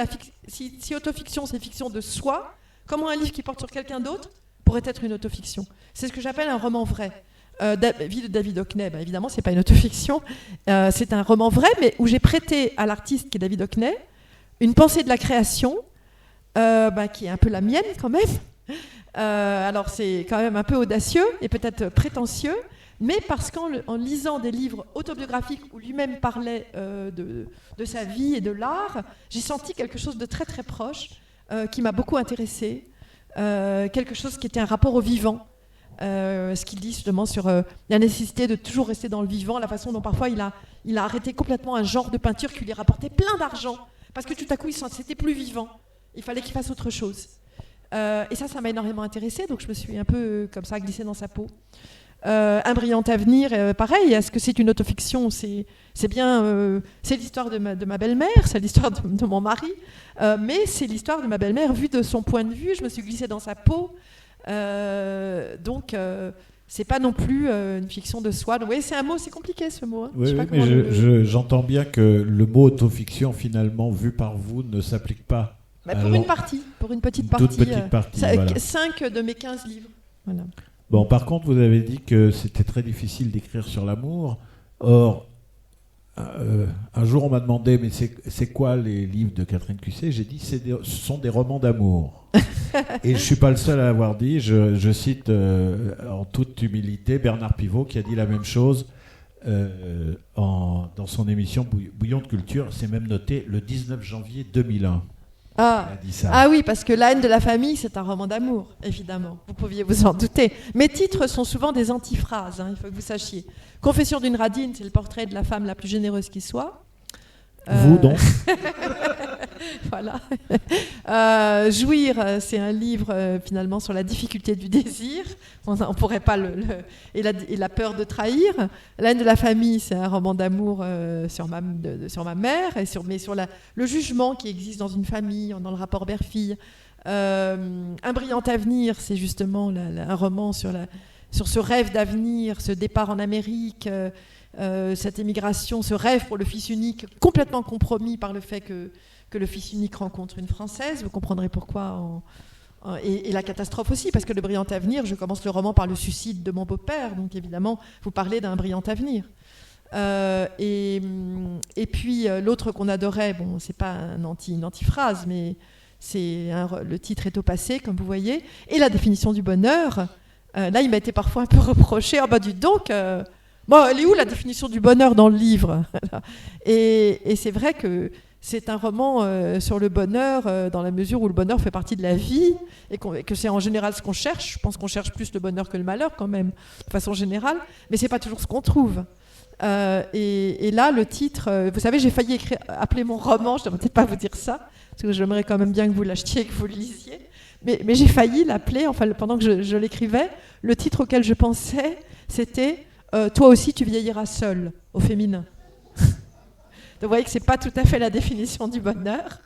si autofiction c'est fiction de soi, comment un livre qui porte sur quelqu'un d'autre pourrait être une autofiction ? C'est ce que j'appelle un roman vrai. Vie de David Hockney, évidemment c'est pas une autofiction, c'est un roman vrai mais où j'ai prêté à l'artiste qui est David Hockney une pensée de la création, qui est un peu la mienne quand même. Alors c'est quand même un peu audacieux et peut-être prétentieux, mais parce qu'en lisant des livres autobiographiques où lui-même parlait de sa vie et de l'art, j'ai senti quelque chose de très très proche, qui m'a beaucoup intéressée, quelque chose qui était un rapport au vivant, ce qu'il dit justement sur la nécessité de toujours rester dans le vivant, la façon dont parfois il a arrêté complètement un genre de peinture qui lui rapportait plein d'argent, parce que tout à coup c'était plus vivant, il fallait qu'il fasse autre chose. Et ça m'a énormément intéressée, donc je me suis un peu comme ça glissée dans sa peau. Un brillant avenir, pareil, est-ce que c'est une autofiction? C'est bien, c'est l'histoire de ma belle-mère, c'est l'histoire de mon mari, mais c'est l'histoire de ma belle-mère vue de son point de vue, je me suis glissée dans sa peau, donc c'est pas non plus une fiction de soi. Donc, oui, c'est un mot, c'est compliqué ce mot. Hein.
Oui, mais j'entends bien que le mot autofiction, finalement, vu par vous, ne s'applique pas.
Pour une partie, pour une petite partie.
Toute petite partie, voilà.
5 de mes 15 livres. Voilà.
Bon, par contre, vous avez dit que c'était très difficile d'écrire sur l'amour. Or, un jour, on m'a demandé, mais c'est quoi les livres de Catherine Cusset? J'ai dit, ce sont des romans d'amour. Et je ne suis pas le seul à l'avoir dit. Je cite en toute humilité Bernard Pivot qui a dit la même chose dans son émission Bouillon de Culture. C'est même noté le 19 janvier 2001.
Ah oui, parce que La haine de la famille, c'est un roman d'amour, évidemment. Vous pouviez vous en douter. Mes titres sont souvent des antiphrases, il faut que vous sachiez. Confession d'une radine, c'est le portrait de la femme la plus généreuse qui soit.
Vous donc
Voilà. Jouir, c'est un livre finalement sur la difficulté du désir. On pourrait pas et la peur de trahir. La haine de la famille, c'est un roman d'amour sur ma mère mais sur le jugement qui existe dans une famille, dans le rapport mère-fille. Un brillant avenir, c'est justement un roman sur ce rêve d'avenir, ce départ en Amérique. Cette émigration, ce rêve pour le fils unique, complètement compromis par le fait que le fils unique rencontre une Française. Vous comprendrez pourquoi. Et la catastrophe aussi, parce que le brillant avenir, je commence le roman par le suicide de mon beau-père, donc évidemment, vous parlez d'un brillant avenir. Et puis l'autre qu'on adorait, bon, c'est pas une antiphrase, mais le titre est au passé, comme vous voyez. Et la définition du bonheur, là, il m'a été parfois un peu reproché. Ah bah dis donc. Bon, elle est où la définition du bonheur dans le livre? Et c'est vrai que c'est un roman sur le bonheur dans la mesure où le bonheur fait partie de la vie et que c'est en général ce qu'on cherche. Je pense qu'on cherche plus le bonheur que le malheur quand même, de façon générale, mais c'est pas toujours ce qu'on trouve. Et là, le titre, vous savez, j'ai failli appeler mon roman, je ne devrais peut-être pas vous dire ça, parce que j'aimerais quand même bien que vous l'achetiez et que vous le lisiez, mais j'ai failli l'appeler, enfin pendant que je l'écrivais, le titre auquel je pensais, c'était toi aussi tu vieilliras seul, au féminin. Donc vous voyez que c'est pas tout à fait la définition du bonheur.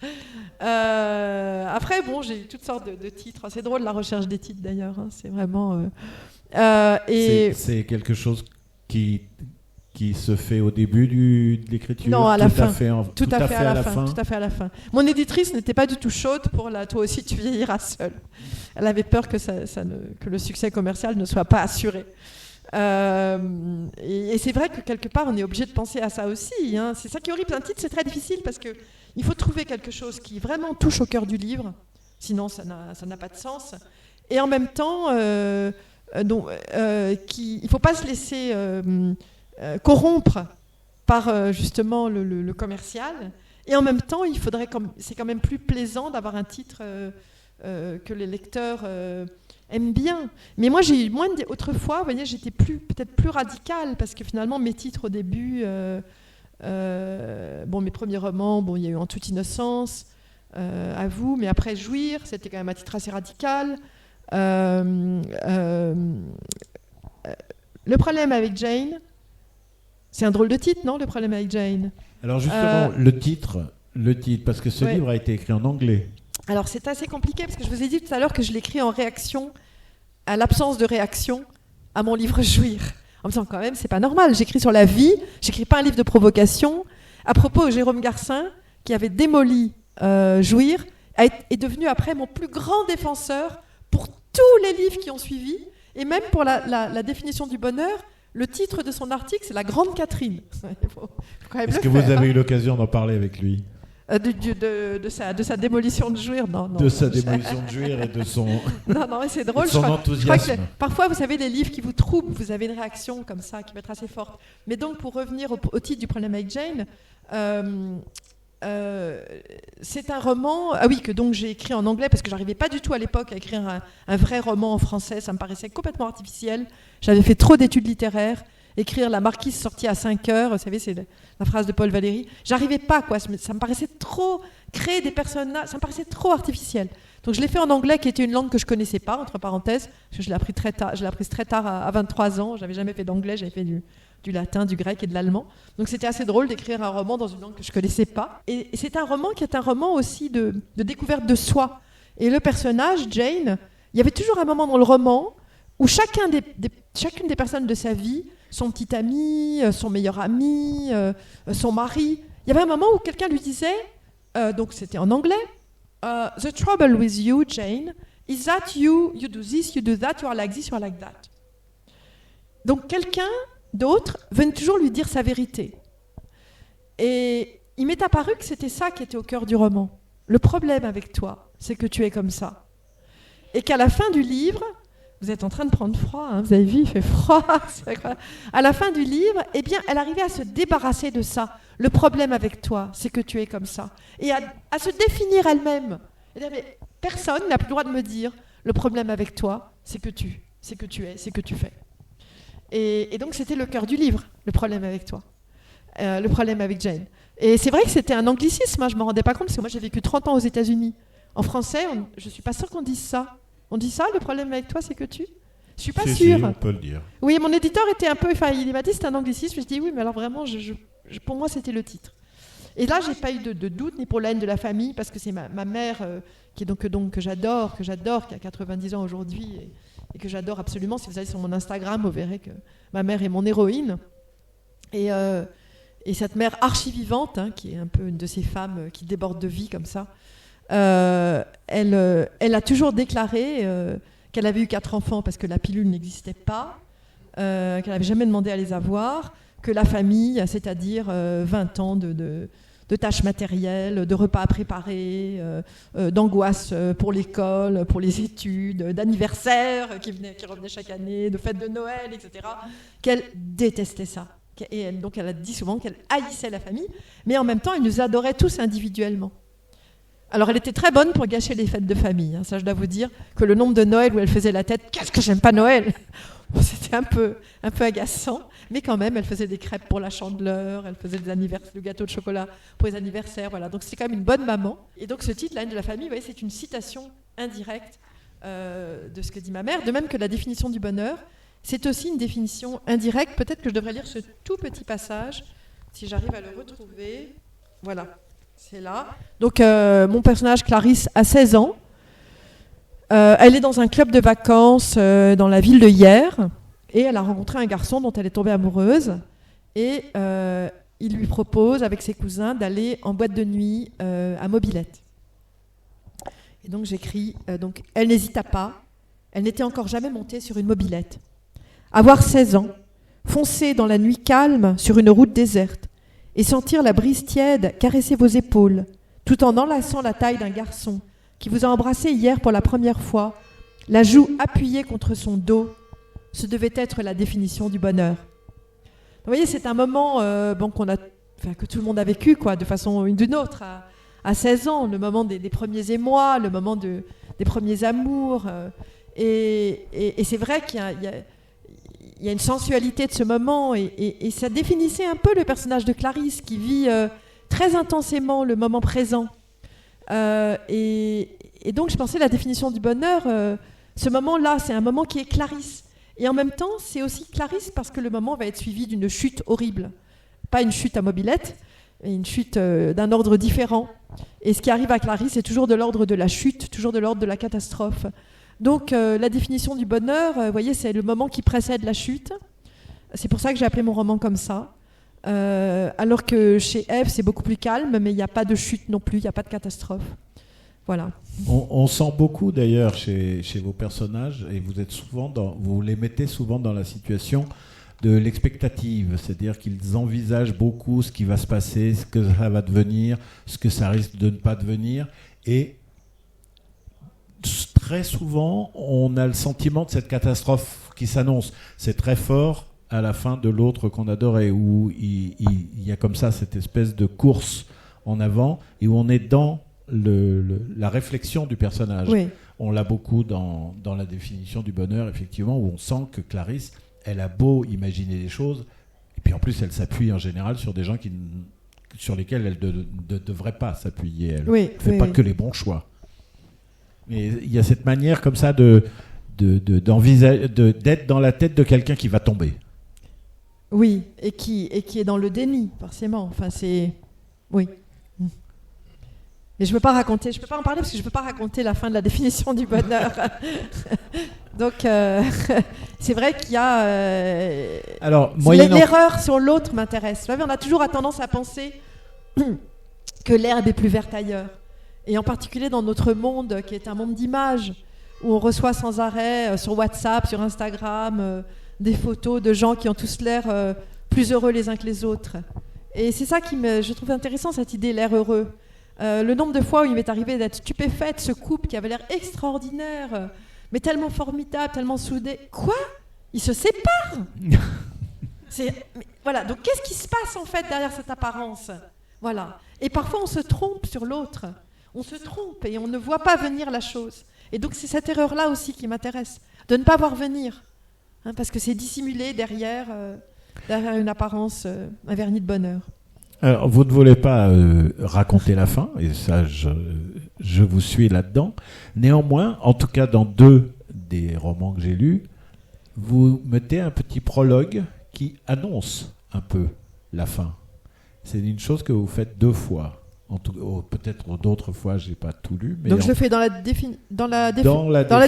Après, bon, j'ai toutes sortes de titres. C'est drôle la recherche des titres d'ailleurs. Hein. C'est vraiment.
C'est quelque chose qui se fait au début de l'écriture.
Non, à la fin.
Tout à fait à la fin.
Tout à fait à la fin. Mon éditrice n'était pas du tout chaude pour toi aussi tu vieilliras seul. Elle avait peur que que le succès commercial ne soit pas assuré. Et c'est vrai que quelque part on est obligé de penser à ça aussi, hein. C'est ça qui est horrible, un titre c'est très difficile parce que il faut trouver quelque chose qui vraiment touche au cœur du livre, sinon ça n'a pas de sens, et en même temps il ne faut pas se laisser corrompre par justement le commercial, et en même temps c'est quand même plus plaisant d'avoir un titre que les lecteurs aime bien. Mais moi, autrefois, vous voyez, j'étais peut-être plus radicale parce que finalement, mes titres au début, mes premiers romans, il y a eu En toute innocence, à vous, mais après Jouir, c'était quand même un titre assez radical. Le problème avec Jane, c'est un drôle de titre, non? Le problème avec Jane.
Alors justement, le titre, parce que ce livre a été écrit en anglais.
Alors c'est assez compliqué parce que je vous ai dit tout à l'heure que je l'écris en réaction à l'absence de réaction à mon livre Jouir. En me disant quand même c'est pas normal, j'écris sur la vie, j'écris pas un livre de provocation. À propos, Jérôme Garcin, qui avait démoli Jouir, est devenu après mon plus grand défenseur pour tous les livres qui ont suivi, et même pour la définition du bonheur. Le titre de son article, c'est La Grande Catherine.
Est-ce que vous avez eu l'occasion d'en parler avec lui?
De sa démolition de Jouir, non.
De sa démolition de Jouir et de son.
Non, mais c'est drôle.
Son enthousiasme.
Je crois que parfois, vous savez, les livres qui vous troublent, vous avez une réaction comme ça qui peut être assez forte. Mais donc, pour revenir au titre du problème avec Jane, c'est un roman, que donc j'ai écrit en anglais parce que j'arrivais pas du tout à l'époque à écrire un vrai roman en français, ça me paraissait complètement artificiel. J'avais fait trop d'études littéraires. Écrire La Marquise sortie à 5 heures, vous savez, c'est la phrase de Paul Valéry. J'arrivais pas, quoi. Ça me paraissait trop créer des personnages, ça me paraissait trop artificiel. Donc je l'ai fait en anglais, qui était une langue que je connaissais pas, entre parenthèses, parce que je l'ai appris très tard. Je l'ai appris très tard à 23 ans. J'avais jamais fait d'anglais, j'avais fait du latin, du grec et de l'allemand. Donc c'était assez drôle d'écrire un roman dans une langue que je connaissais pas. Et c'est un roman qui est un roman aussi de découverte de soi. Et le personnage, Jane, il y avait toujours un moment dans le roman où chacune des personnes de sa vie, son petit ami, son meilleur ami, son mari, il y avait un moment où quelqu'un lui disait, donc c'était en anglais, The trouble with you, Jane, is that you do this, you do that, you are like this, you are like that. Donc quelqu'un d'autre venait toujours lui dire sa vérité. Et il m'est apparu que c'était ça qui était au cœur du roman. Le problème avec toi, c'est que tu es comme ça. Et qu'à la fin du livre, vous êtes en train de prendre froid, hein, vous avez vu, il fait froid. À la fin du livre, eh bien, elle arrivait à se débarrasser de ça. Le problème avec toi, c'est que tu es comme ça. Et à se définir elle-même. Mais personne n'a plus le droit de me dire, le problème avec toi, c'est que tu es, c'est que tu fais. Et donc, c'était le cœur du livre, le problème avec toi. Le problème avec Jane. Et c'est vrai que c'était un anglicisme, hein, je ne me rendais pas compte, parce que moi, j'ai vécu 30 ans aux États-Unis. En français, je ne suis pas sûre qu'on dise ça. On dit ça, le problème avec toi, c'est que tu... Je suis pas sûre.
Si, on peut le dire.
Oui, mon éditeur était un peu... Enfin, il m'a dit c'est un anglicisme. Je dis oui, mais alors vraiment, pour moi, c'était le titre. Et là, j'ai pas eu de doute, ni pour la haine de la famille, parce que c'est ma mère, qui est donc que j'adore, qui a 90 ans aujourd'hui, et que j'adore absolument. Si vous allez sur mon Instagram, vous verrez que ma mère est mon héroïne. Et cette mère archi-vivante, hein, qui est un peu une de ces femmes qui débordent de vie comme ça, elle a toujours déclaré qu'elle avait eu 4 enfants parce que la pilule n'existait pas, qu'elle n'avait jamais demandé à les avoir, que la famille, c'est-à-dire 20 ans de tâches matérielles, de repas à préparer, d'angoisse pour l'école, pour les études, d'anniversaires qui revenaient chaque année, de fêtes de Noël, etc., qu'elle détestait ça. Et donc elle a dit souvent qu'elle haïssait la famille, mais en même temps, elle nous adorait tous individuellement. Alors, elle était très bonne pour gâcher les fêtes de famille. Hein. Ça, je dois vous dire que le nombre de Noël où elle faisait la tête « Qu'est-ce que j'aime pas Noël ?» C'était un peu agaçant. Mais quand même, elle faisait des crêpes pour la Chandeleur, elle faisait le gâteau de chocolat pour les anniversaires. Voilà. Donc, c'était quand même une bonne maman. Et donc, ce titre, La haine de la famille, vous voyez, c'est une citation indirecte de ce que dit ma mère. De même que la définition du bonheur, c'est aussi une définition indirecte. Peut-être que je devrais lire ce tout petit passage, si j'arrive à le retrouver. Voilà. C'est là. Donc, mon personnage, Clarisse, a 16 ans. Elle est dans un club de vacances dans la ville de Hyères. Et elle a rencontré un garçon dont elle est tombée amoureuse. Et il lui propose, avec ses cousins, d'aller en boîte de nuit à Mobilette. Et donc, j'écris... donc, elle n'hésita pas. Elle n'était encore jamais montée sur une mobilette. Avoir 16 ans, foncer dans la nuit calme sur une route déserte, et sentir la brise tiède caresser vos épaules, tout en enlaçant la taille d'un garçon qui vous a embrassé hier pour la première fois, la joue appuyée contre son dos, ce devait être la définition du bonheur. Vous voyez, c'est un moment que tout le monde a vécu, quoi, de façon une d'une autre, à 16 ans, le moment des premiers émois, le moment des premiers amours. Et c'est vrai qu'il y a une sensualité de ce moment, et ça définissait un peu le personnage de Clarisse, qui vit très intensément le moment présent. Et donc, je pensais la définition du bonheur, ce moment-là, c'est un moment qui est Clarisse. Et en même temps, c'est aussi Clarisse parce que le moment va être suivi d'une chute horrible. Pas une chute à mobilette, mais une chute d'un ordre différent. Et ce qui arrive à Clarisse, c'est toujours de l'ordre de la chute, toujours de l'ordre de la catastrophe. Donc, la définition du bonheur, vous voyez, c'est le moment qui précède la chute. C'est pour ça que j'ai appelé mon roman comme ça. Alors que chez Ève, c'est beaucoup plus calme, mais il n'y a pas de chute non plus, il n'y a pas de catastrophe. Voilà.
On sent beaucoup d'ailleurs chez vos personnages, et vous les mettez souvent dans la situation de l'expectative, c'est-à-dire qu'ils envisagent beaucoup ce qui va se passer, ce que ça va devenir, ce que ça risque de ne pas devenir, et très souvent, on a le sentiment de cette catastrophe qui s'annonce. C'est très fort à la fin de l'autre qu'on adorait, où il y a comme ça cette espèce de course en avant et où on est dans la réflexion du personnage.
Oui.
On l'a beaucoup dans la définition du bonheur, effectivement, où on sent que Clarisse, elle a beau imaginer des choses, et puis en plus elle s'appuie en général sur des gens sur lesquels elle ne devrait pas s'appuyer. Elle ne fait pas que les bons choix. Mais il y a cette manière comme ça d'être dans la tête de quelqu'un qui va tomber.
Oui, et qui est dans le déni, forcément. Enfin, c'est... Oui. Mais je ne peux pas en parler parce que je ne peux pas raconter la fin de la définition du bonheur. Donc, c'est vrai qu'il y a...
Alors,
l'erreur sur l'autre m'intéresse. Vous savez, on a toujours tendance à penser que l'herbe est plus verte ailleurs. Et en particulier dans notre monde, qui est un monde d'images, où on reçoit sans arrêt sur WhatsApp, sur Instagram, des photos de gens qui ont tous l'air plus heureux les uns que les autres. Et c'est ça je trouve intéressant, cette idée, l'air heureux. Le nombre de fois où il m'est arrivé d'être stupéfaite, ce couple qui avait l'air extraordinaire, mais tellement formidable, tellement soudé. Quoi ? Ils se séparent. Voilà. Donc qu'est-ce qui se passe en fait derrière cette apparence ? Voilà. Et parfois on se trompe sur l'autre. On se trompe et on ne voit pas venir la chose. Et donc c'est cette erreur-là aussi qui m'intéresse, de ne pas voir venir, parce que c'est dissimulé derrière une apparence, un vernis de bonheur.
Alors, vous ne voulez pas raconter la fin, et ça, je vous suis là-dedans. Néanmoins, en tout cas dans 2 des romans que j'ai lus, vous mettez un petit prologue qui annonce un peu la fin. C'est une chose que vous faites 2 fois. Peut-être d'autres fois, je n'ai pas tout lu. Mais
donc je le fais dans la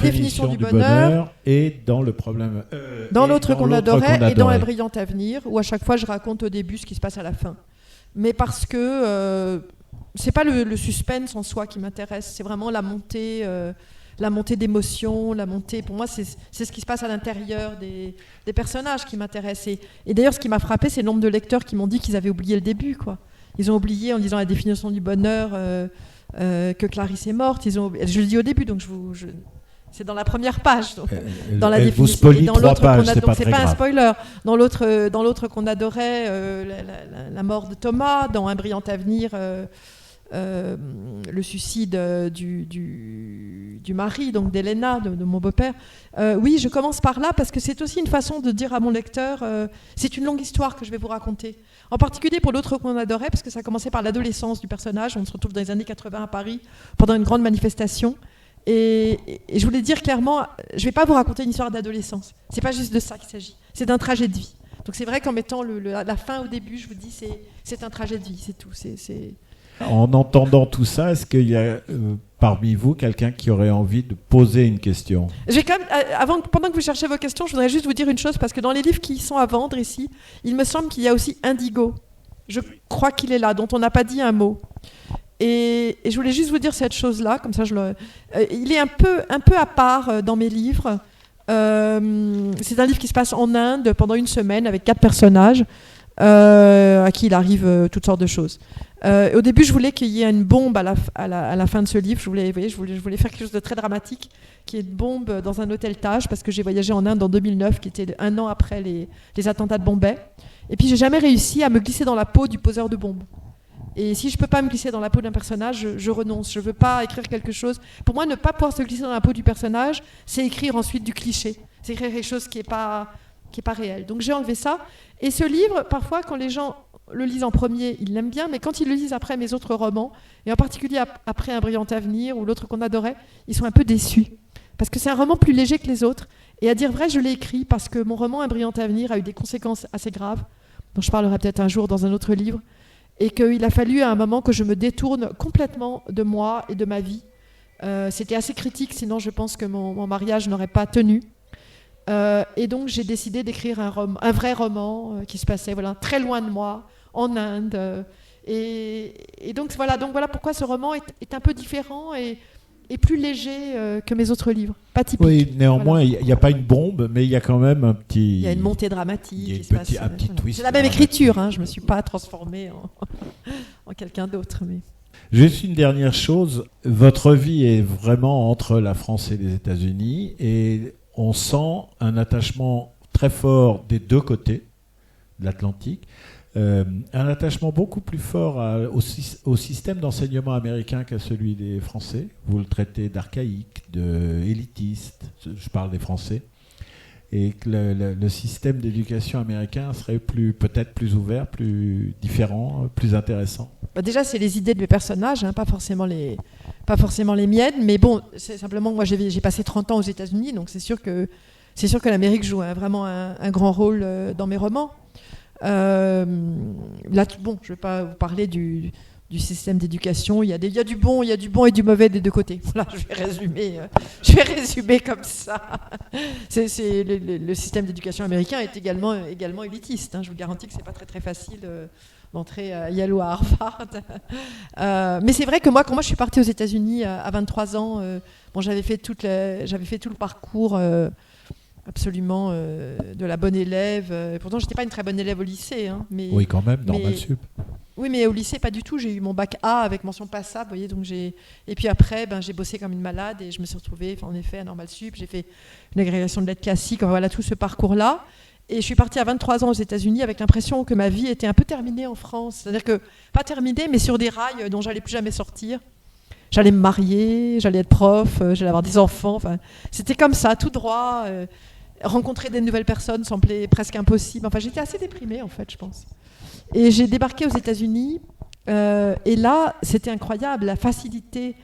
définition du bonheur
et dans le problème.
Dans l'autre qu'on adorait et dans un brillant avenir, où à chaque fois je raconte au début ce qui se passe à la fin. Mais parce que c'est pas le suspense en soi qui m'intéresse, c'est vraiment la montée d'émotion, pour moi c'est ce qui se passe à l'intérieur des personnages qui m'intéresse. Et d'ailleurs ce qui m'a frappé, c'est le nombre de lecteurs qui m'ont dit qu'ils avaient oublié le début, quoi. Ils ont oublié en lisant la définition du bonheur que Clarisse est morte. Je le dis au début, donc c'est dans la première page. Donc, dans la définition.
Et dans l'autre
page,
c'est pas un
spoiler. Dans l'autre qu'on adorait, la mort de Thomas, dans Un brillant avenir, le suicide du mari, donc d'Helena, de mon beau-père. Oui, je commence par là parce que c'est aussi une façon de dire à mon lecteur, c'est une longue histoire que je vais vous raconter. En particulier pour l'autre qu'on adorait, parce que ça a commencé par l'adolescence du personnage. On se retrouve dans les années 80 à Paris pendant une grande manifestation. Et je voulais dire clairement, je ne vais pas vous raconter une histoire d'adolescence. C'est pas juste de ça qu'il s'agit. C'est d'un trajet de vie. Donc c'est vrai qu'en mettant la fin au début, je vous dis c'est un trajet de vie, c'est tout.
En entendant tout ça, est-ce qu'il y a parmi vous quelqu'un qui aurait envie de poser une question ?
Pendant que vous cherchez vos questions, je voudrais juste vous dire une chose, parce que dans les livres qui sont à vendre ici, il me semble qu'il y a aussi Indigo. Je crois qu'il est là, dont on n'a pas dit un mot. Et je voulais juste vous dire cette chose-là, comme ça il est un peu à part dans mes livres. C'est un livre qui se passe en Inde pendant une semaine avec 4 personnages à qui il arrive toutes sortes de choses. Au début, je voulais qu'il y ait une bombe à la fin de ce livre. Je voulais faire quelque chose de très dramatique, qui est une bombe dans un hôtel Taj, parce que j'ai voyagé en Inde en 2009, qui était 1 an après les attentats de Bombay. Et puis, j'ai jamais réussi à me glisser dans la peau du poseur de bombes. Et si je peux pas me glisser dans la peau d'un personnage, je renonce. Je veux pas écrire quelque chose. Pour moi, ne pas pouvoir se glisser dans la peau du personnage, c'est écrire ensuite du cliché. C'est écrire quelque chose qui est pas réel. Donc j'ai enlevé ça. Et ce livre, parfois, quand les gens le lisent en premier, ils l'aiment bien, mais quand ils le lisent après mes autres romans, et en particulier après Un brillant avenir ou l'autre qu'on adorait, ils sont un peu déçus. Parce que c'est un roman plus léger que les autres. Et à dire vrai, je l'ai écrit parce que mon roman Un brillant avenir a eu des conséquences assez graves, dont je parlerai peut-être un jour dans un autre livre, et qu'il a fallu à un moment que je me détourne complètement de moi et de ma vie. C'était assez critique, sinon je pense que mon mariage n'aurait pas tenu. Et donc j'ai décidé d'écrire un vrai roman qui se passait très loin de moi, en Inde. Et donc voilà pourquoi ce roman est un peu différent et plus léger que mes autres livres. Pas typique.
Oui, néanmoins, il n'y a pas une bombe, mais il y a quand même un petit...
Il y a une montée dramatique.
Il y a un petit twist.
C'est la même écriture, je ne me suis pas transformée en quelqu'un d'autre. Mais...
Juste une dernière chose, votre vie est vraiment entre la France et les États-Unis, et on sent un attachement très fort des 2 côtés de l'Atlantique. un attachement beaucoup plus fort au système d'enseignement américain qu'à celui des Français. Vous le traitez d'archaïque, d'élitiste, je parle des Français, et que le système d'éducation américain serait peut-être plus ouvert, plus différent, plus intéressant.
Déjà, c'est les idées de mes personnages, pas forcément les miennes, mais bon, c'est simplement, moi j'ai passé 30 ans aux États-Unis, donc c'est sûr que l'Amérique joue vraiment un grand rôle dans mes romans. Là, bon, je ne vais pas vous parler du système d'éducation. Il y a du bon et du mauvais des deux côtés. Voilà, je vais résumer comme ça. Le système d'éducation américain est également élitiste. Je vous garantis que c'est pas très très facile d'entrer à Yale ou à Harvard. Mais c'est vrai que moi, quand je suis partie aux États-Unis à 23 ans, j'avais fait tout le parcours. Absolument de la bonne élève. Pourtant, je n'étais pas une très bonne élève au lycée. Mais,
oui, quand même, normal sup.
Oui, mais au lycée, pas du tout. J'ai eu mon bac A avec mention passable. Vous voyez, donc et puis après, j'ai bossé comme une malade et je me suis retrouvée, en effet, à normal sup. J'ai fait une agrégation de lettres classiques. Voilà, tout ce parcours-là. Et je suis partie à 23 ans aux États-Unis avec l'impression que ma vie était un peu terminée en France. C'est-à-dire que, pas terminée, mais sur des rails dont j'allais plus jamais sortir. J'allais me marier, j'allais être prof, j'allais avoir des enfants. Enfin, c'était comme ça, tout droit. Rencontrer des nouvelles personnes semblait presque impossible. Enfin, j'étais assez déprimée, en fait, je pense. Et j'ai débarqué aux États-Unis. Et là, c'était incroyable, la facilité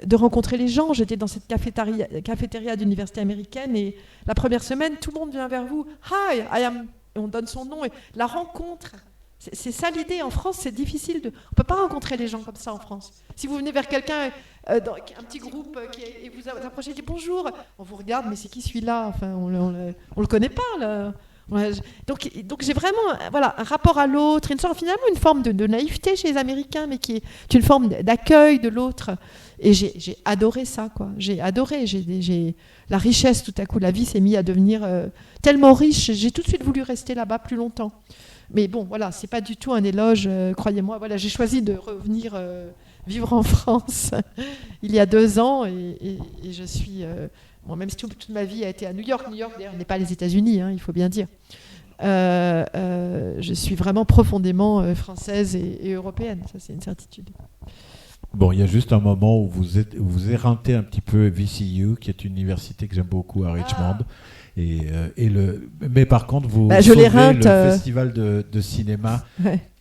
de rencontrer les gens. J'étais dans cette cafétéria d'université américaine. Et la première semaine, tout le monde vient vers vous. Hi, I am... Et on donne son nom. Et la rencontre, c'est ça l'idée. En France, c'est difficile. On ne peut pas rencontrer les gens comme ça en France. Si vous venez vers quelqu'un, dans un petit groupe, et vous approchez, dit bonjour, on vous regarde, mais c'est qui celui-là? Enfin, on le connaît pas, là. Donc j'ai vraiment un rapport à l'autre, finalement une forme de naïveté chez les Américains, mais qui est une forme d'accueil de l'autre. Et j'ai adoré ça, quoi. J'ai adoré. J'ai la richesse, tout à coup, la vie s'est mise à devenir tellement riche. J'ai tout de suite voulu rester là-bas plus longtemps. Mais bon, voilà, c'est pas du tout un éloge, croyez-moi. Voilà, j'ai choisi de revenir vivre en France il y a 2 ans et je suis... même si toute ma vie a été à New York d'ailleurs n'est pas les États-Unis, il faut bien dire. Je suis vraiment profondément française et européenne, ça c'est une certitude.
Bon, il y a juste un moment où vous éreintez un petit peu VCU, qui est une université que j'aime beaucoup à Richmond. Mais par contre, vous sauvez le festival de cinéma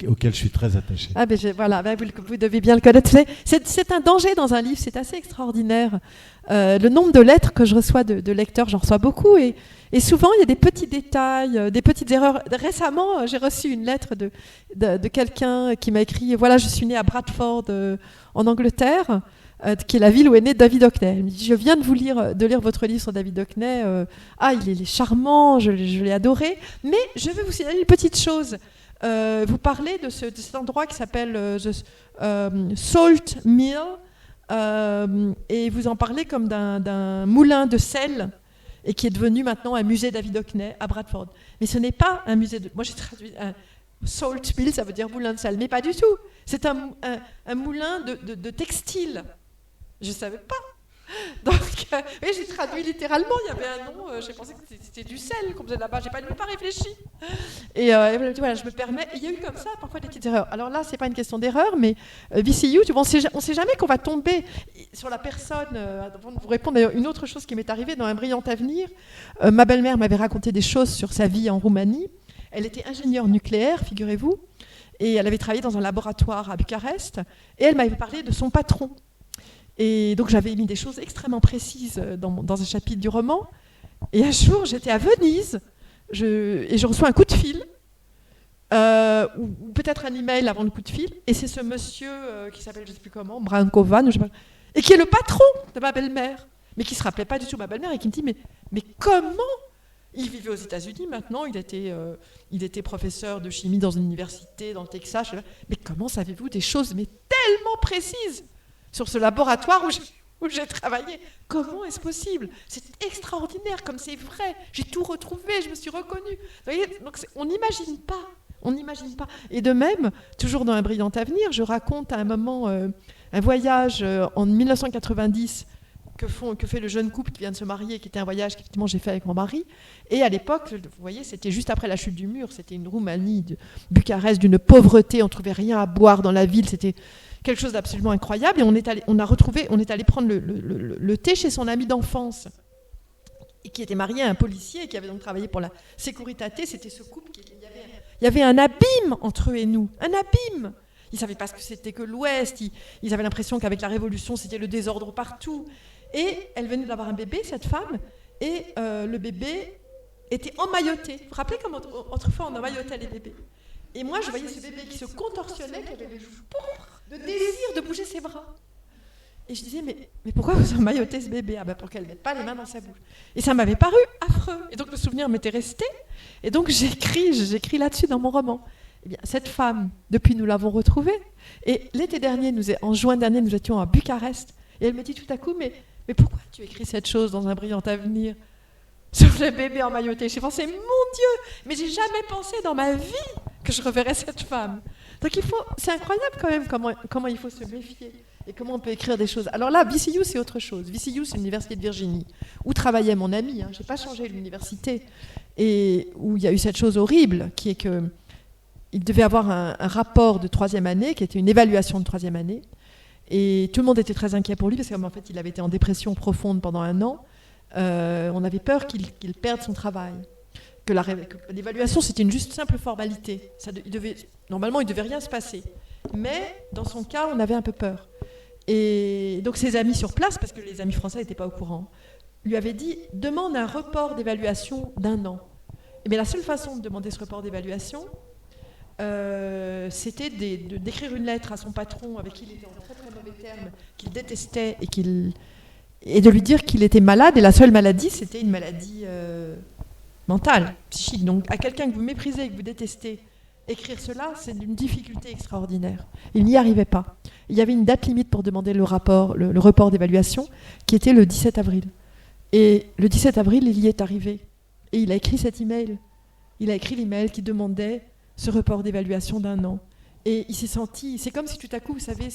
auquel je suis très attaché.
Vous devez bien le connaître. C'est un danger dans un livre, c'est assez extraordinaire. Le nombre de lettres que je reçois de lecteurs, j'en reçois beaucoup. Et souvent, il y a des petits détails, des petites erreurs. Récemment, j'ai reçu une lettre de quelqu'un qui m'a écrit « Voilà, je suis né à Bradford, en Angleterre. » qui est la ville où est né David Hockney. Elle me dit, je viens de lire votre livre sur David Hockney. Il est charmant, je l'ai adoré. Mais je vais vous signaler une petite chose. Vous parlez de cet endroit qui s'appelle Salt Mill, et vous en parlez comme d'un moulin de sel, et qui est devenu maintenant un musée David Hockney à Bradford. Mais ce n'est pas un musée de... Moi, j'ai traduit... Salt Mill, ça veut dire moulin de sel, mais pas du tout. C'est un moulin de textile. Je ne savais pas. Donc, oui, j'ai traduit littéralement. Il y avait un nom. J'ai pensé que c'était du sel qu'on faisait là-bas. Je n'ai pas réfléchi. Et voilà, je me permets. Il y a eu comme ça parfois des petites erreurs. Alors là, ce n'est pas une question d'erreur, mais VCU, on ne sait jamais qu'on va tomber sur la personne. Avant de vous répondre, d'ailleurs, une autre chose qui m'est arrivée dans un brillant avenir. Ma belle-mère m'avait raconté des choses sur sa vie en Roumanie. Elle était ingénieure nucléaire, figurez-vous. Et elle avait travaillé dans un laboratoire à Bucarest. Et elle m'avait parlé de son patron. Et donc j'avais mis des choses extrêmement précises dans un chapitre du roman. Et un jour, j'étais à Venise et je reçois un coup de fil, ou peut-être un email avant le coup de fil. Et c'est ce monsieur qui s'appelle, je ne sais plus comment, Brankovan, et qui est le patron de ma belle-mère, mais qui ne se rappelait pas du tout ma belle-mère, et qui me dit mais comment? Il vivait aux États-Unis maintenant, il était professeur de chimie dans une université dans le Texas. Mais comment savez-vous des choses tellement précises sur ce laboratoire où j'ai travaillé? Comment est-ce possible? C'est extraordinaire, comme c'est vrai. J'ai tout retrouvé, je me suis reconnue. Vous voyez, donc on n'imagine pas. Et de même, toujours dans Un brillant avenir, je raconte à un moment un voyage en 1990 que fait le jeune couple qui vient de se marier, qui était un voyage qu'effectivement j'ai fait avec mon mari. Et à l'époque, vous voyez, c'était juste après la chute du mur, c'était une Roumanie de Bucarest, d'une pauvreté, on trouvait rien à boire dans la ville, c'était quelque chose d'absolument incroyable. Et on est allé prendre le thé chez son ami d'enfance, et qui était marié à un policier et qui avait donc travaillé pour la Securitate. C'était ce couple il y avait un abîme entre eux et nous, un abîme. Ils ne savaient pas ce que c'était que l'Ouest, ils avaient l'impression qu'avec la Révolution, c'était le désordre partout. Et elle venait d'avoir un bébé, cette femme, et le bébé était emmailloté. Vous vous rappelez comment autrefois on emmaillotait les bébés? Et moi, je voyais ce bébé qui se contorsionnait, qui avait les joues pourpres, de désir de bouger ses bras. Et je disais, mais pourquoi vous emmaillotez ce bébé? Pour qu'elle ne mette pas les mains dans sa bouche. Et ça m'avait paru affreux. Et donc le souvenir m'était resté. Et donc j'écris là-dessus dans mon roman. Eh bien, cette femme, depuis nous l'avons retrouvée. Et l'été dernier, en juin dernier, nous étions à Bucarest. Et elle me dit tout à coup, mais pourquoi tu écris cette chose dans un brillant avenir sur le bébé emmailloté? J'ai pensé, mon Dieu, mais j'ai jamais pensé dans ma vie que je reverrais cette femme. Donc c'est incroyable quand même comment il faut se méfier et comment on peut écrire des choses. Alors là, VCU, c'est autre chose. VCU, c'est l'université de Virginie, où travaillait mon ami. Je n'ai pas changé l'université. Et où il y a eu cette chose horrible, qui est qu'il devait avoir un rapport de 3e année, qui était une évaluation de 3e année. Et tout le monde était très inquiet pour lui, parce qu'en fait, il avait été en dépression profonde pendant 1 an. On avait peur qu'il perde son travail. Que l'évaluation, c'était une juste simple formalité. Normalement, il ne devait rien se passer. Mais dans son cas, on avait un peu peur. Et donc ses amis sur place, parce que les amis français n'étaient pas au courant, lui avaient dit « demande un report d'évaluation d'1 an ». Mais la seule façon de demander ce report d'évaluation, c'était d'écrire une lettre à son patron, avec qui il était en très très mauvais termes, qu'il détestait, et de lui dire qu'il était malade, et la seule maladie, c'était une maladie mentale, psychique. Donc à quelqu'un que vous méprisez, que vous détestez, écrire cela, c'est d'une difficulté extraordinaire. Il n'y arrivait pas. Il y avait une date limite pour demander le report d'évaluation, qui était le 17 avril. Et le 17 avril, il y est arrivé. Et il a écrit cet email. Il a écrit l'email qui demandait ce report d'évaluation d'1 an. Et il s'est senti... C'est comme si tout à coup, vous savez,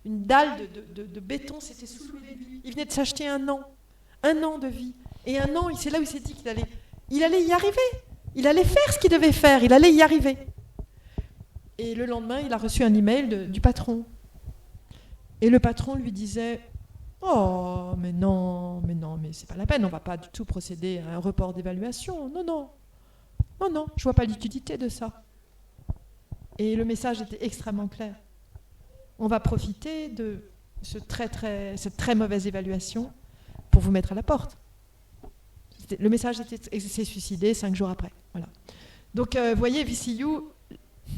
une dalle de béton s'était soulevée de lui. Il venait de s'acheter 1 an. 1 an de vie. Et 1 an, c'est là où il s'est dit qu'il allait y arriver. Il allait faire ce qu'il devait faire. Il allait y arriver. Et le lendemain, il a reçu un email du patron. Et le patron lui disait « Oh, mais non, mais c'est pas la peine, on va pas du tout procéder à un report d'évaluation. Non, je vois pas l'utilité de ça. » Et le message était extrêmement clair. On va profiter de cette très mauvaise évaluation pour vous mettre à la porte. Le message s'est suicidé 5 jours après. Voilà. Donc, vous voyez, VCU,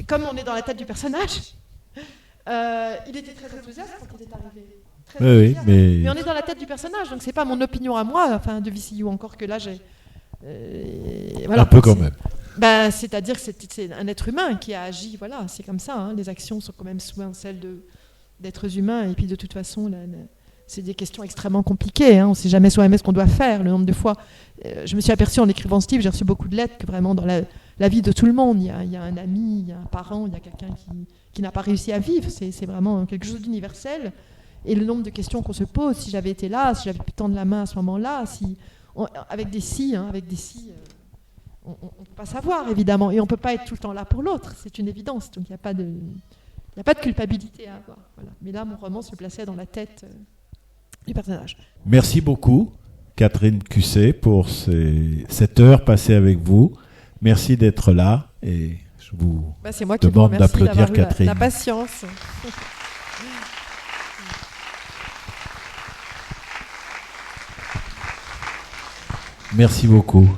comme on est dans la tête du personnage, il était très enthousiaste quand il est arrivé.
Oui, mais
on est dans la tête du personnage, donc c'est pas mon opinion à moi, de VCU, encore que là j'ai...
voilà, un peu quand même.
C'est-à-dire que c'est un être humain qui a agi, voilà, c'est comme ça, les actions sont quand même souvent celles d'êtres humains, et puis de toute façon, c'est des questions extrêmement compliquées, on ne sait jamais soi-même ce qu'on doit faire, le nombre de fois... je me suis aperçue en écrivant ce livre, j'ai reçu beaucoup de lettres, que vraiment dans la vie de tout le monde, il y a un ami, il y a un parent, il y a quelqu'un qui n'a pas réussi à vivre, c'est vraiment quelque chose d'universel. Et le nombre de questions qu'on se pose, si j'avais été là, si j'avais pu tendre la main à ce moment-là, avec des on ne peut pas savoir, évidemment, et on ne peut pas être tout le temps là pour l'autre, c'est une évidence, donc il n'y a pas de culpabilité à avoir. Voilà. Mais là, mon roman se plaçait dans la tête du personnage.
Merci beaucoup, Catherine Cusset, pour cette heure passée avec vous. Merci d'être là, et je vous
c'est moi qui
demande
vous remercie
d'applaudir
d'avoir
Catherine.
La patience.
Merci beaucoup.